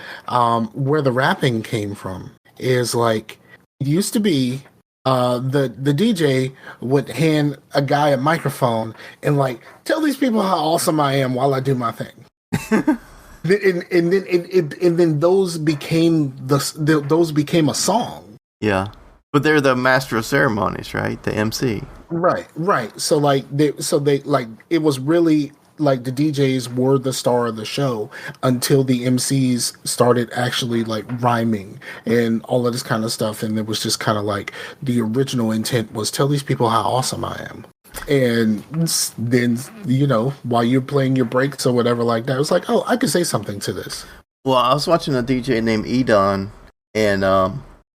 where the rapping came from is like it used to be. The DJ would hand a guy a microphone and like tell these people how awesome I am while I do my thing. and then those became a song. Yeah, but they're the master of ceremonies, right? The MC. Right. So they it was really like the DJs were the star of the show until the MCs started actually like rhyming and all of this kind of stuff. And it was just kind of like the original intent was tell these people how awesome I am. And then, while you're playing your breaks or whatever like that, it was like, oh, I could say something to this. Well, I was watching a DJ named Edon, and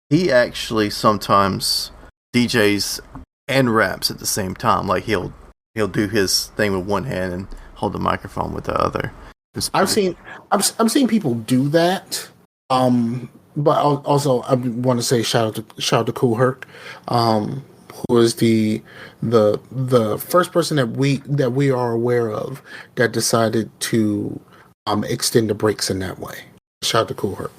he actually sometimes DJs and raps at the same time. Like he'll do his thing with one hand and hold the microphone with the other. I've seen people do that. But also I want to say shout out to Cool Herc, who is the first person that we are aware of that decided to extend the breaks in that way. Shout out to Cool Herc.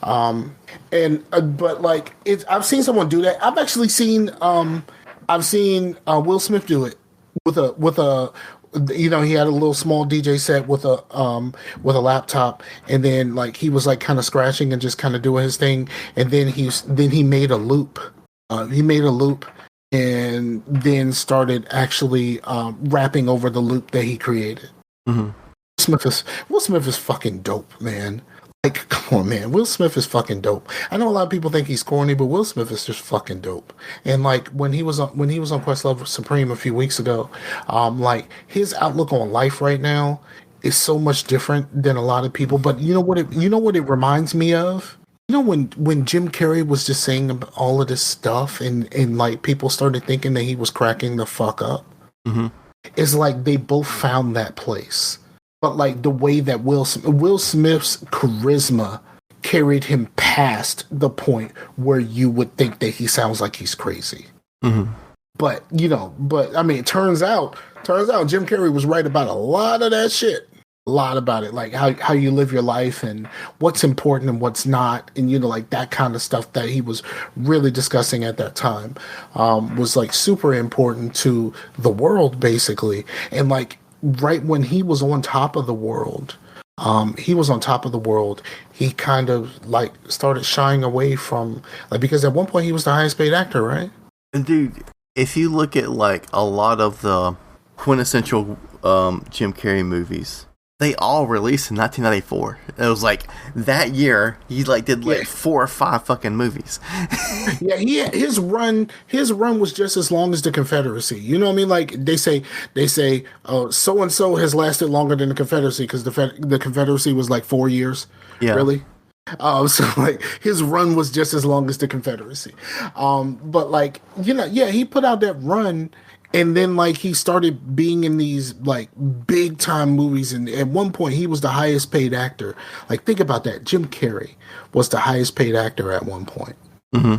But like I've seen someone do that. I've actually seen Will Smith do it with a he had a little small DJ set with a laptop, and then like he was like kind of scratching and just kind of doing his thing, and then he made a loop. And then started actually rapping over the loop that he created. Mm-hmm. Will Smith is fucking dope, man. Like, come on, man. Will Smith is fucking dope. I know a lot of people think he's corny, but Will Smith is just fucking dope. And like when he was on Questlove Supreme a few weeks ago, like his outlook on life right now is so much different than a lot of people. But you know what it reminds me of? When Jim Carrey was just saying all of this stuff and like people started thinking that he was cracking the fuck up. Mm-hmm. It's like they both found that place. But like the way that Will Smith's charisma carried him past the point where you would think that he sounds like he's crazy. Mm-hmm. But I mean, it turns out Jim Carrey was right about a lot of that shit. A lot about it, like how you live your life and what's important and what's not, and like that kind of stuff that he was really discussing at that time was like super important to the world, basically. And like right when he was on top of the world, he was on top of the world. He kind of like started shying away from like because at one point he was the highest paid actor, right? Dude, if you look at like a lot of the quintessential Jim Carrey movies, they all released in 1994. It was like that year he like did like 4 or 5 fucking movies. Yeah, his run was just as long as the Confederacy. You know what I mean? Like they say, so and so has lasted longer than the Confederacy because the Confederacy was like 4 years. Yeah. Really? So like his run was just as long as the Confederacy. But like yeah, he put out that run, and then like he started being in these like big time movies, and at one point he was the highest paid actor. Like think about that. Jim Carrey was the highest paid actor at one point. Mm-hmm.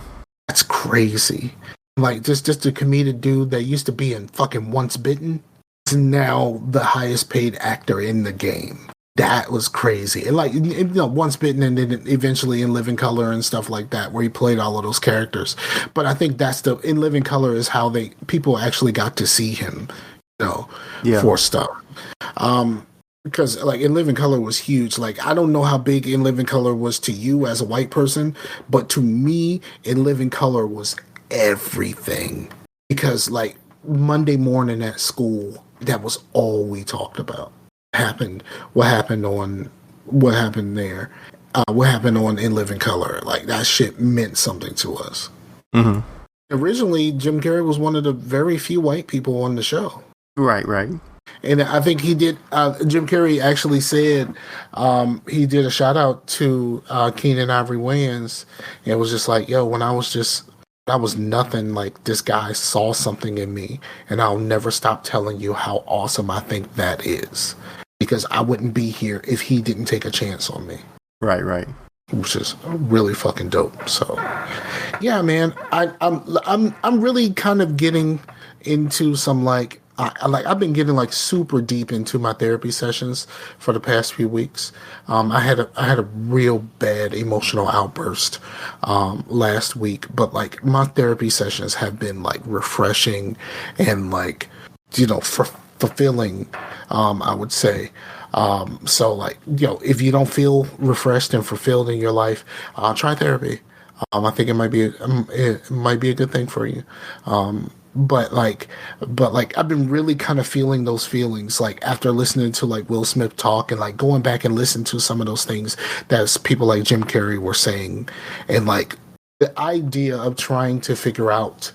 That's crazy. Like just a comedic dude that used to be in fucking Once Bitten is now the highest paid actor in the game. That was crazy. And like Once Bitten, and then eventually In Living Color and stuff like that, where he played all of those characters. But I think that's In Living Color is how people actually got to see him, for stuff. Because like In Living Color was huge. Like I don't know how big In Living Color was to you as a white person, but to me, In Living Color was everything. Because like Monday morning at school, that was all we talked about. What happened there, what happened on In Living Color. Like that shit meant something to us. Mm-hmm. Originally, Jim Carrey was one of the very few white people on the show. Right. And I think he did. Jim Carrey actually said he did a shout out to Keenan Ivory Wayans. And it was just like, yo, when I was nothing, like this guy saw something in me, and I'll never stop telling you how awesome I think that is. Because I wouldn't be here if he didn't take a chance on me. Right. Which is really fucking dope. So, yeah, man, I'm really kind of getting into some I've been getting like super deep into my therapy sessions for the past few weeks. I had a real bad emotional outburst last week, but like my therapy sessions have been like refreshing and like fulfilling, I would say. So like, if you don't feel refreshed and fulfilled in your life, try therapy. I think it might be a good thing for you. But I've been really kind of feeling those feelings, like after listening to like Will Smith talk and like going back and listen to some of those things that people like Jim Carrey were saying, and like the idea of trying to figure out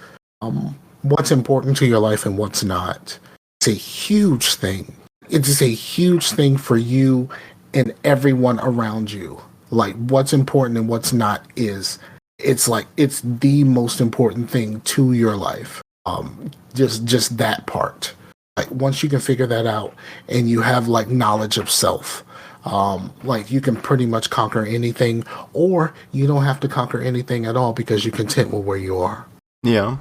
what's important to your life and what's not. It's a huge thing. It is a huge thing for you and everyone around you. Like what's important and what's not it's the most important thing to your life. Just that part. Like once you can figure that out and you have like knowledge of self, like you can pretty much conquer anything, or you don't have to conquer anything at all because you're content with where you are. Yeah.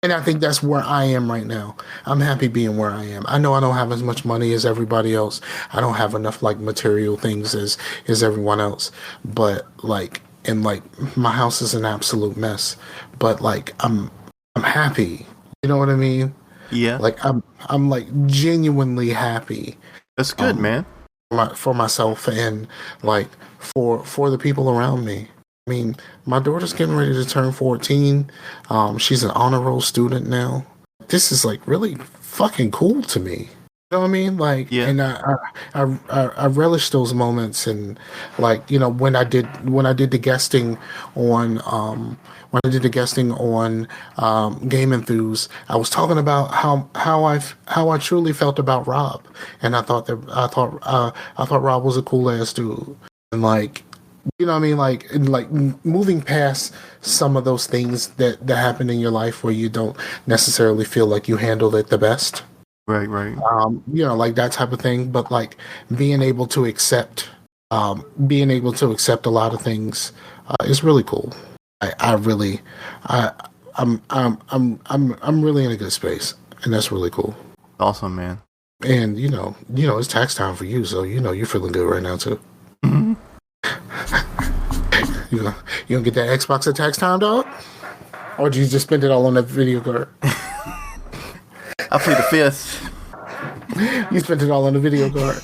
And I think that's where I am right now. I'm happy being where I am. I know I don't have as much money as everybody else. I don't have enough like material things as everyone else. But like, and like my house is an absolute mess. But like I'm happy. You know what I mean? Yeah. Like I'm like genuinely happy. That's good, man. For myself and like for the people around me. I mean, my daughter's getting ready to turn 14. She's an honor roll student now. This is like really fucking cool to me. You know what I mean? Like, yeah. And I relish those moments. And like, when I did the guesting on Game Enthuse, I was talking about how I truly felt about Rob, and I thought Rob was a cool ass dude, and like. You know what I mean? Like moving past some of those things that happen in your life where you don't necessarily feel like you handled it the best. Right. Like that type of thing. But like being able to accept a lot of things is really cool. I'm really in a good space, and that's really cool. Awesome, man. And it's tax time for you, so you're feeling good right now too. Mm-hmm. You gonna get that Xbox at tax time, dog? Or do you just spend it all on that video card? I plead the fifth. You spent it all on the video card.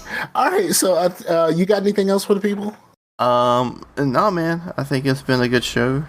All right. So, you got anything else for the people? No, man. I think it's been a good show.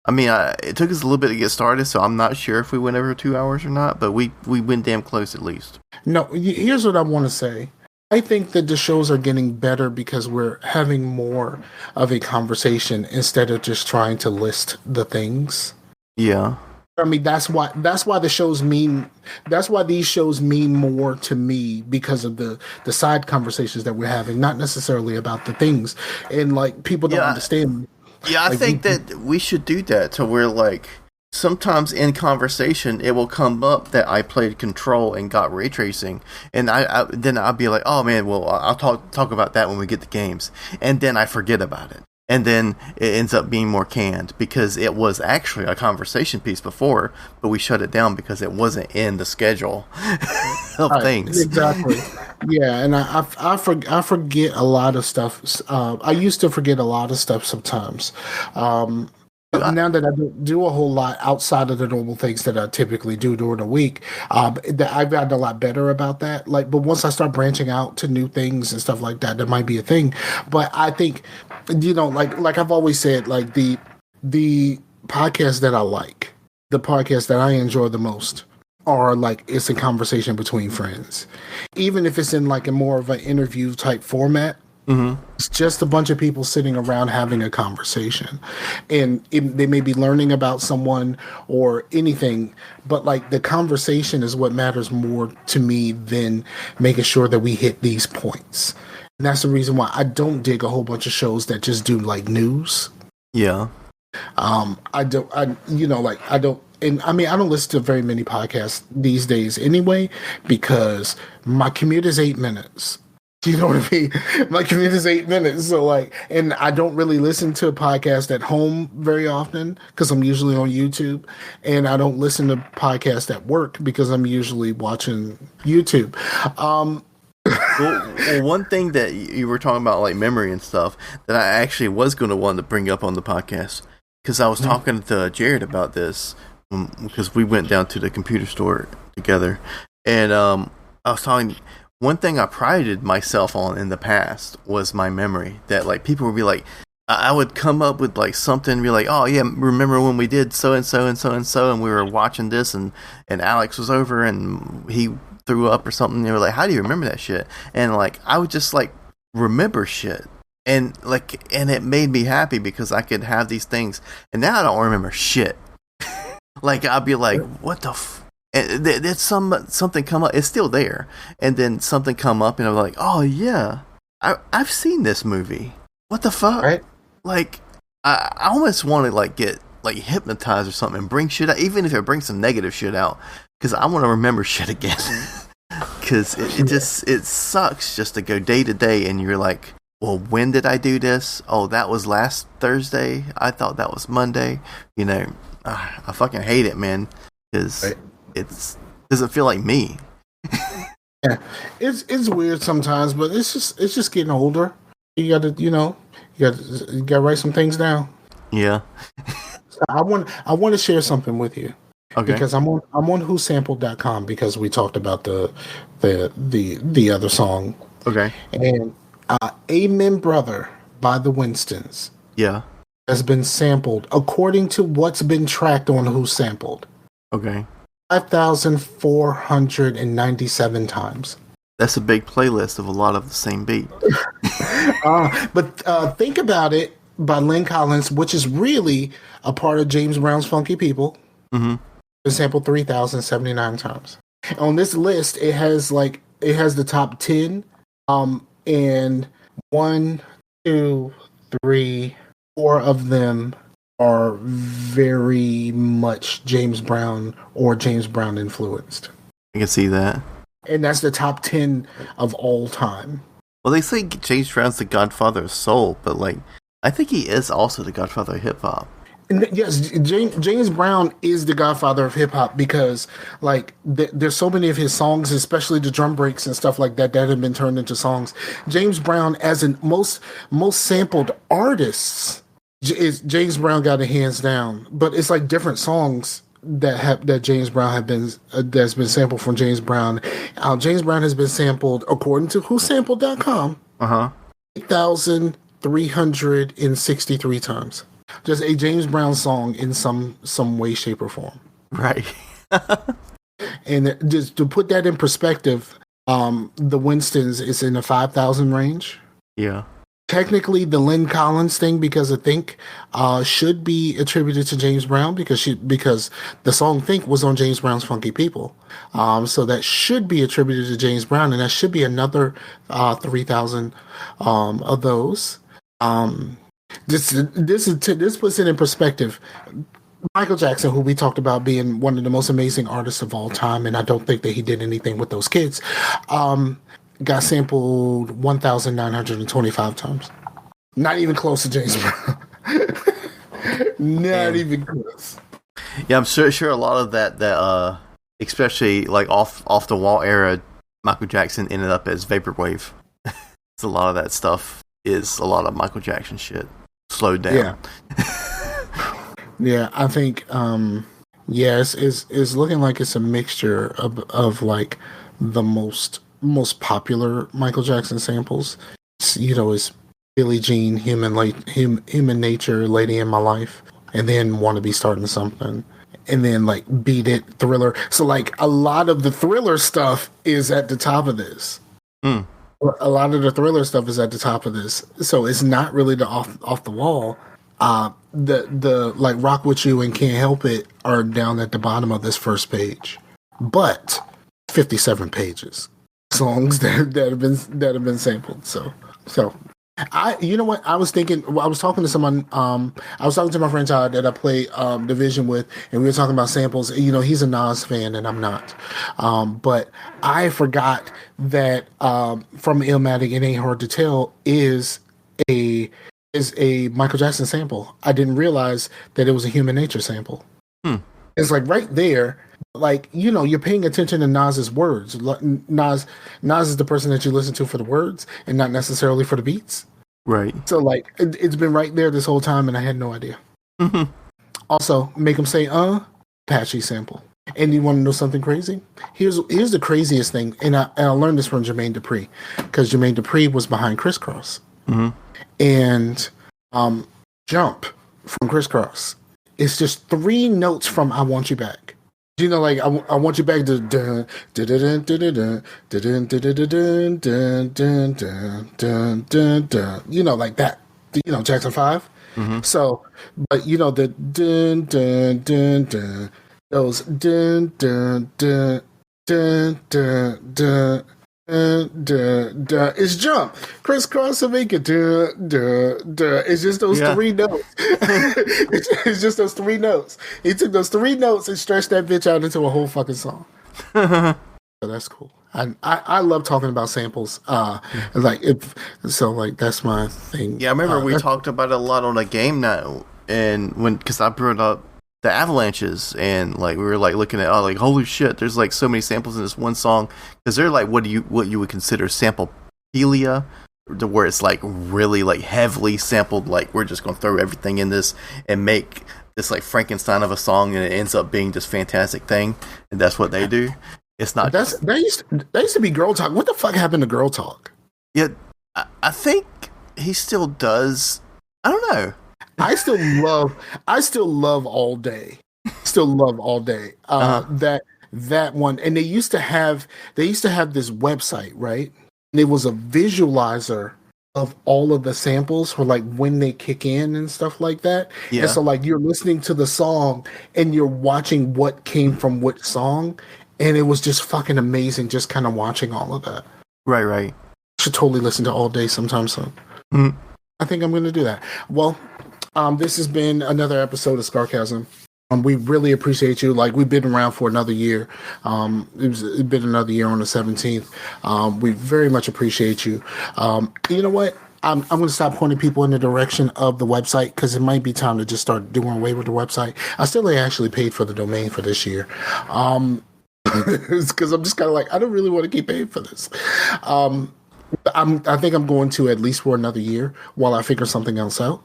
I mean, it took us a little bit to get started, so I'm not sure if we went over 2 hours or not, but we went damn close at least. No, here's what I want to say. I think that the shows are getting better because we're having more of a conversation instead of just trying to list the things. Yeah. I mean, that's why the shows mean, that's why these shows mean more to me, because of the side conversations that we're having, not necessarily about the things. And like, people don't understand. Yeah, I think that we should do that to where, like, sometimes in conversation it will come up that I played Control and got ray tracing, and then I'll be like, oh man, well, I'll talk about that when we get the games, and then I forget about it. And then it ends up being more canned because it was actually a conversation piece before, but we shut it down because it wasn't in the schedule of things. Exactly. Yeah, and I forget a lot of stuff. I used to forget a lot of stuff sometimes. Now that I do a whole lot outside of the normal things that I typically do during the week, that I've gotten a lot better about that. Like, but once I start branching out to new things and stuff like that, that might be a thing. But I think, like I've always said, like the podcasts that I like, the podcasts that I enjoy the most are like, it's a conversation between friends, even if it's in like a more of an interview type format. Mm-hmm. It's just a bunch of people sitting around having a conversation, and they may be learning about someone or anything, but like the conversation is what matters more to me than making sure that we hit these points. And that's the reason why I don't dig a whole bunch of shows that just do like news. Yeah. I don't, and I mean, I don't listen to very many podcasts these days anyway, because my commute is 8 minutes. You know what I mean? My commute is 8 minutes. So like, and I don't really listen to a podcast at home very often because I'm usually on YouTube, and I don't listen to podcasts at work because I'm usually watching YouTube. Well, one thing that you were talking about, like memory and stuff, that I actually was going to want to bring up on the podcast, because I was talking to Jared about this, because we went down to the computer store together, and I was talking. One thing I prided myself on in the past was my memory. That like people would be like, I would come up with like something and be like, oh yeah, remember when we did so and so and so and so, and we were watching this, and Alex was over and he threw up or something. And they were like, how do you remember that shit? And like I would just like remember shit, and it made me happy because I could have these things. And now I don't remember shit. Like I'd be like, what the and there's something come up. It's still there, and then something come up, and I'm like, "Oh yeah, I've seen this movie. What the fuck?" Right? Like, I almost want to like get like hypnotized or something and bring shit out, even if it brings some negative shit out, because I want to remember shit again. Because it sucks just to go day to day, and you're like, "Well, when did I do this? Oh, that was last Thursday. I thought that was Monday." You know, I fucking hate it, man. Because it doesn't feel like me. Yeah, it's weird sometimes, but it's just getting older. You gotta write some things down. Yeah. I want to share something with you. Okay. Because I'm on whosampled.com, because we talked about the other song. Okay. And Amen Brother by the Winstons. Yeah. Has been sampled according to what's been tracked on Who Sampled. Okay. 5,497 times. That's a big playlist of a lot of the same beat. But Think About It by Lynn Collins, which is really a part of James Brown's Funky People, been sampled 3,079 times. On this list, it has the top 10, and 1, 2, 3, 4 of them are very much James Brown or James Brown influenced. I can see that. And that's the top 10 of all time. Well, they say James Brown's the godfather of soul, but like, I think he is also the godfather of hip hop. Yes, James Brown is the godfather of hip hop, because like there's so many of his songs, especially the drum breaks and stuff like that have been turned into songs. James Brown, as in most sampled artists, James Brown got it hands down, but it's like different songs that James Brown that's been sampled from James Brown. James Brown has been sampled according to whosampled.com. 8,363 times. Just a James Brown song in some way, shape, or form. Right. And just to put that in perspective, the Winstons is in the 5,000 range. Yeah. Technically, the Lynn Collins thing, because I think should be attributed to James Brown because the song "Think" was on James Brown's "Funky People," so that should be attributed to James Brown, and that should be another 3,000 of those. This puts it in perspective. Michael Jackson, who we talked about being one of the most amazing artists of all time, and I don't think that he did anything with those kids, got sampled 1,925 times. Not even close to James Brown. Not even close. Yeah, I'm sure a lot of that especially like off the wall era, Michael Jackson ended up as vaporwave. So a lot of that stuff is a lot of Michael Jackson shit slowed down. Yeah. Yeah, I think yes, it's looking like it's a mixture of like the most popular Michael Jackson samples. It's Billie Jean, Human Nature, Lady in My Life, and then Wanna Be Starting Something, and then like Beat It, Thriller. So like a lot of the Thriller stuff is at the top of this. A lot of the Thriller stuff is at the top of this. So it's not really the off the wall. The like Rock With You and Can't Help It are down at the bottom of this first page, but 57 pages songs that have been sampled. So you know what I was thinking. I was talking to someone. I was talking to my friend Todd that I play Division with, and we were talking about samples. He's a Nas fan, and I'm not. But I forgot that from Illmatic, It Ain't Hard to Tell is a Michael Jackson sample. I didn't realize that it was a Human Nature sample. It's like right there. Like, you're paying attention to Nas's words. Nas is the person that you listen to for the words and not necessarily for the beats. Right. So, like, it's been right there this whole time, and I had no idea. Also, Make Him Say, Apache sample. And you want to know something crazy? Here's the craziest thing, and I learned this from Jermaine Dupri, because Jermaine Dupri was behind Crisscross. And Jump from Crisscross. It's just 3 notes from I Want You Back. Like I want you back to like that. Jackson 5. So, but the dun dun dun dun, those dun dun dun dun dun dun. It's Jump, Crisscross, and Make It. It's just those 3 notes. It's just those 3 notes. He took those 3 notes and stretched that bitch out into a whole fucking song. So that's cool. I love talking about samples. That's my thing. Yeah, I remember we talked about it a lot on a game night, and because I brought up the Avalanches, and like we were like looking at holy shit, there's like so many samples in this one song, because they're like what you would consider samplephilia, where it's like really like heavily sampled, like we're just gonna throw everything in this and make this like Frankenstein of a song, and it ends up being this fantastic thing, and that's what they do. It's not that used to be Girl Talk. What the fuck happened to Girl Talk? Yeah, I think he still does. I don't know. I still love All Day. Still love All Day. That one, and they used to have this website, right? And it was a visualizer of all of the samples for like when they kick in and stuff like that. Yeah. And so like you're listening to the song and you're watching what came from which song, and it was just fucking amazing just kind of watching all of that. Right. Should totally listen to All Day sometime soon. I think I'm going to do that. Well, this has been another episode of Scarcasm. We really appreciate you. Like, we've been around for another year. It's been another year on the 17th. We very much appreciate you. You know what? I'm going to stop pointing people in the direction of the website, because it might be time to just start doing away with the website. I still ain't actually paid for the domain for this year. Because I'm just kind of like, I don't really want to keep paying for this. I think I'm going to at least for another year while I figure something else out.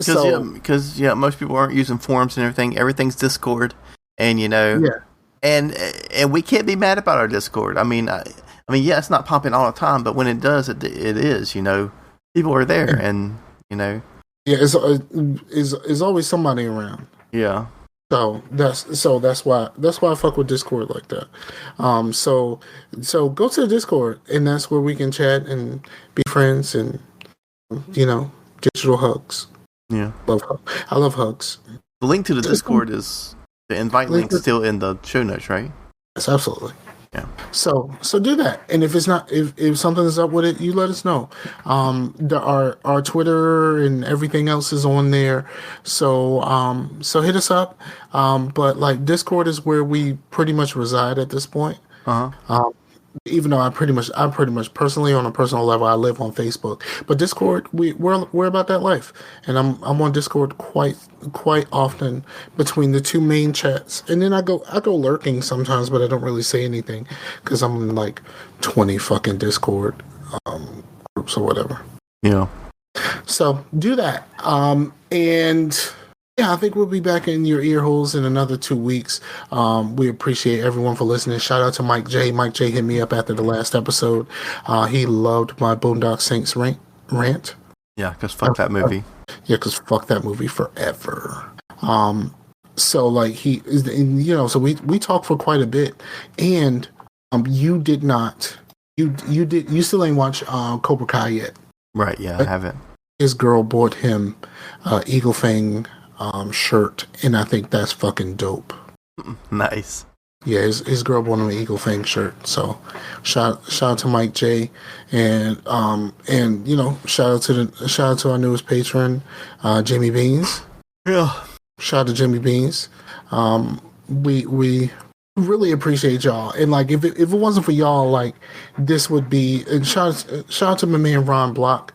Because most people aren't using forums and everything. Everything's Discord, and and we can't be mad about our Discord. I mean, yeah, it's not popping all the time, but when it does, it is. People are there, and yeah, it's always somebody around. Yeah. So that's why I fuck with Discord like that. So go to the Discord, and that's where we can chat and be friends, and digital hugs. Yeah, I love hugs. The link to the Discord is the invite link still in the show notes, right? Yes, absolutely. Yeah. So do that, and if it's not, if something is up with it, you let us know. Our Twitter and everything else is on there, so hit us up. But like Discord is where we pretty much reside at this point. Even though I pretty much personally, on a personal level, I live on Facebook, but Discord, we're about that life, and I'm on Discord quite often between the two main chats, and then I go lurking sometimes, but I don't really say anything because I'm in like 20 fucking Discord groups or whatever. Yeah. So do that, and. Yeah, I think we'll be back in your ear holes in another 2 weeks. We appreciate everyone for listening. Shout out to Mike J. Mike J hit me up after the last episode. He loved my Boondock Saints rant. Yeah, because fuck that movie. Yeah, because fuck that movie forever. So like so we talked for quite a bit, and you did not. You still ain't watched Cobra Kai yet. Right? Yeah, I haven't. His girl bought him Eagle Fang shirt, and I think that's fucking dope. Nice. Yeah, his girl bought him an Eagle Fang shirt. So shout out to Mike J, and shout out to our newest patron, Jimmy Beans. Yeah. Shout out to Jimmy Beans. We really appreciate y'all, and like if it wasn't for y'all, like this would be. And shout out to my man Ron Block.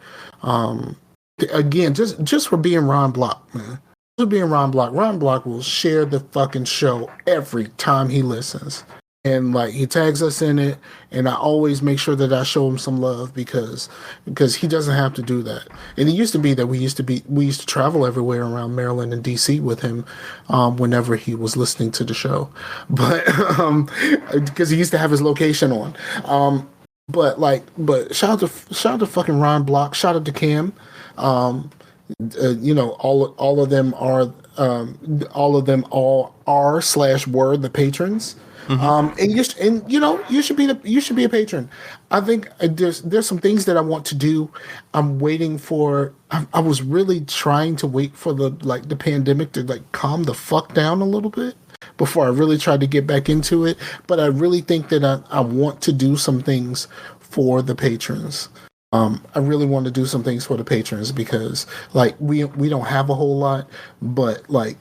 Again, just for being Ron Block, man. For being Ron Block. Ron Block will share the fucking show every time he listens. And like he tags us in it, and I always make sure that I show him some love because he doesn't have to do that. And it used to be that we used to travel everywhere around Maryland and DC with him whenever he was listening to the show. But because he used to have his location on. But shout out to fucking Ron Block. Shout out to Cam. All of them are /were the patrons. And you should be a patron. I think there's some things that I want to do. I'm waiting for. I was really trying to wait for the pandemic to calm the fuck down a little bit before I really tried to get back into it. But I really think that I want to do some things for the patrons. I really want to do some things for the patrons because we don't have a whole lot, but I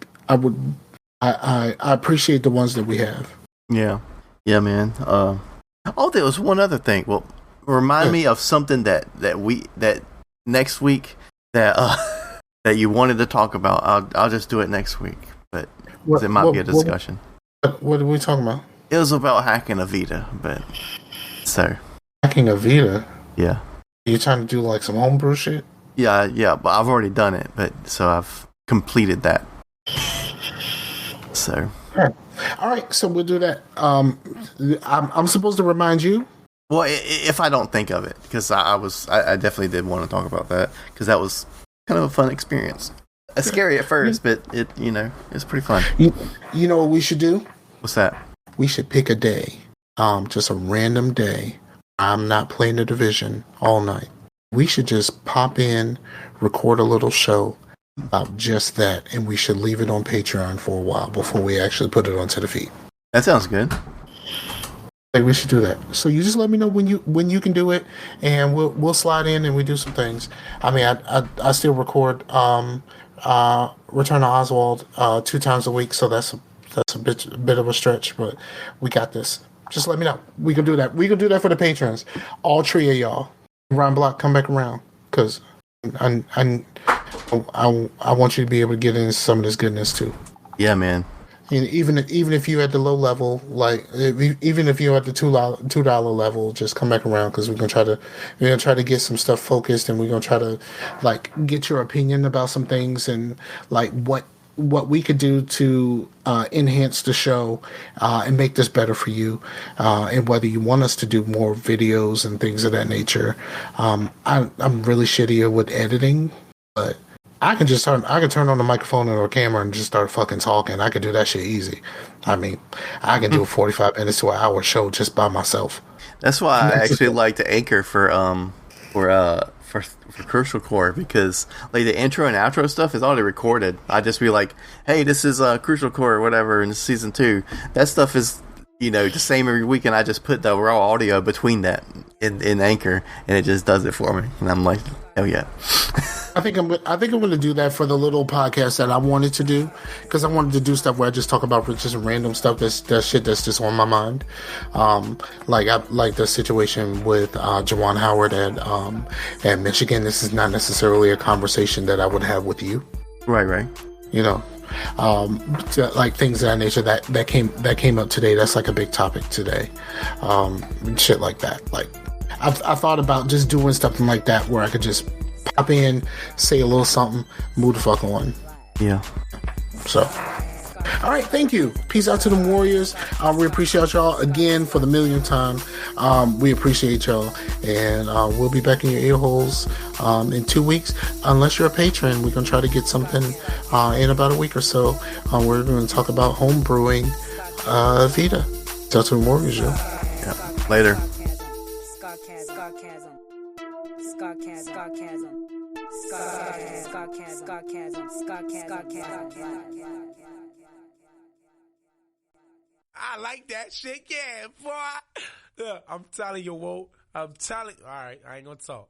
appreciate the ones that we have. Yeah, man. There was one other thing. Well, remind me of something that next week that you wanted to talk about. I'll just do it next week, but it might be a discussion. What are we talking about? It was about hacking Avita, but hacking Avita. Yeah. You trying to do some homebrew shit? Yeah, but I've already done it, so I've completed that. So. All right, so we'll do that. I'm supposed to remind you. Well, if I don't think of it, because I definitely did want to talk about that because that was kind of a fun experience. It's scary at first, but it's pretty fun. You know what we should do? What's that? We should pick a day, just a random day. I'm not playing the division all night. We should just pop in, record a little show about just that, and we should leave it on Patreon for a while before we actually put it onto the feed. That sounds good. We should do that. So you just let me know when you can do it, and we'll slide in and we do some things. I mean, I still record Return to Oswald 2 times a week, so that's a bit of a stretch, but we got this. Just let me know. We can do that. We can do that for the patrons. All 3 of y'all. Ron Block, come back around, because I want you to be able to get into some of this goodness too. Yeah, man. And even if you at the low level, like even if you're at the $2 level, just come back around because we're gonna try to get some stuff focused, and we're gonna try to like get your opinion about some things, and like what we could do to enhance the show and make this better for you, and whether you want us to do more videos and things of that nature. I'm really shitty with editing, but I can turn on the microphone or camera and just start fucking talking. I can do that shit easy. I mean, I can do a 45 minutes to an hour show just by myself. That's why I actually like to anchor for Crucial Core, because like the intro and outro stuff is already recorded. I just be like, hey, this is Crucial Core or whatever in season 2. That stuff is the same every week, and I just put the raw audio between that in Anchor, and it just does it for me. And I'm like, hell yeah. I think I'm going to do that for the little podcast that I wanted to do, because I wanted to do stuff where I just talk about just random stuff that's shit that's just on my mind. Like the situation with Jawan Howard at Michigan. This is not necessarily a conversation that I would have with you. Right. Like things of that nature that came up today. That's like a big topic today. Shit like that. Like I thought about just doing something like that where I could just pop in, say a little something, move the fuck on. Yeah. So, all right, thank you. Peace out to the Warriors. We appreciate y'all again for the millionth time. We appreciate y'all, and we'll be back in your ear holes in 2 weeks. Unless you're a patron, we're gonna try to get something in about a week or so. We're gonna talk about home brewing Vita. Talk to the Warriors, yo. Yeah. Later. I like that shit, yeah, boy. Yeah, I'm telling you, Whoa. I'm telling. All right, I ain't gonna talk.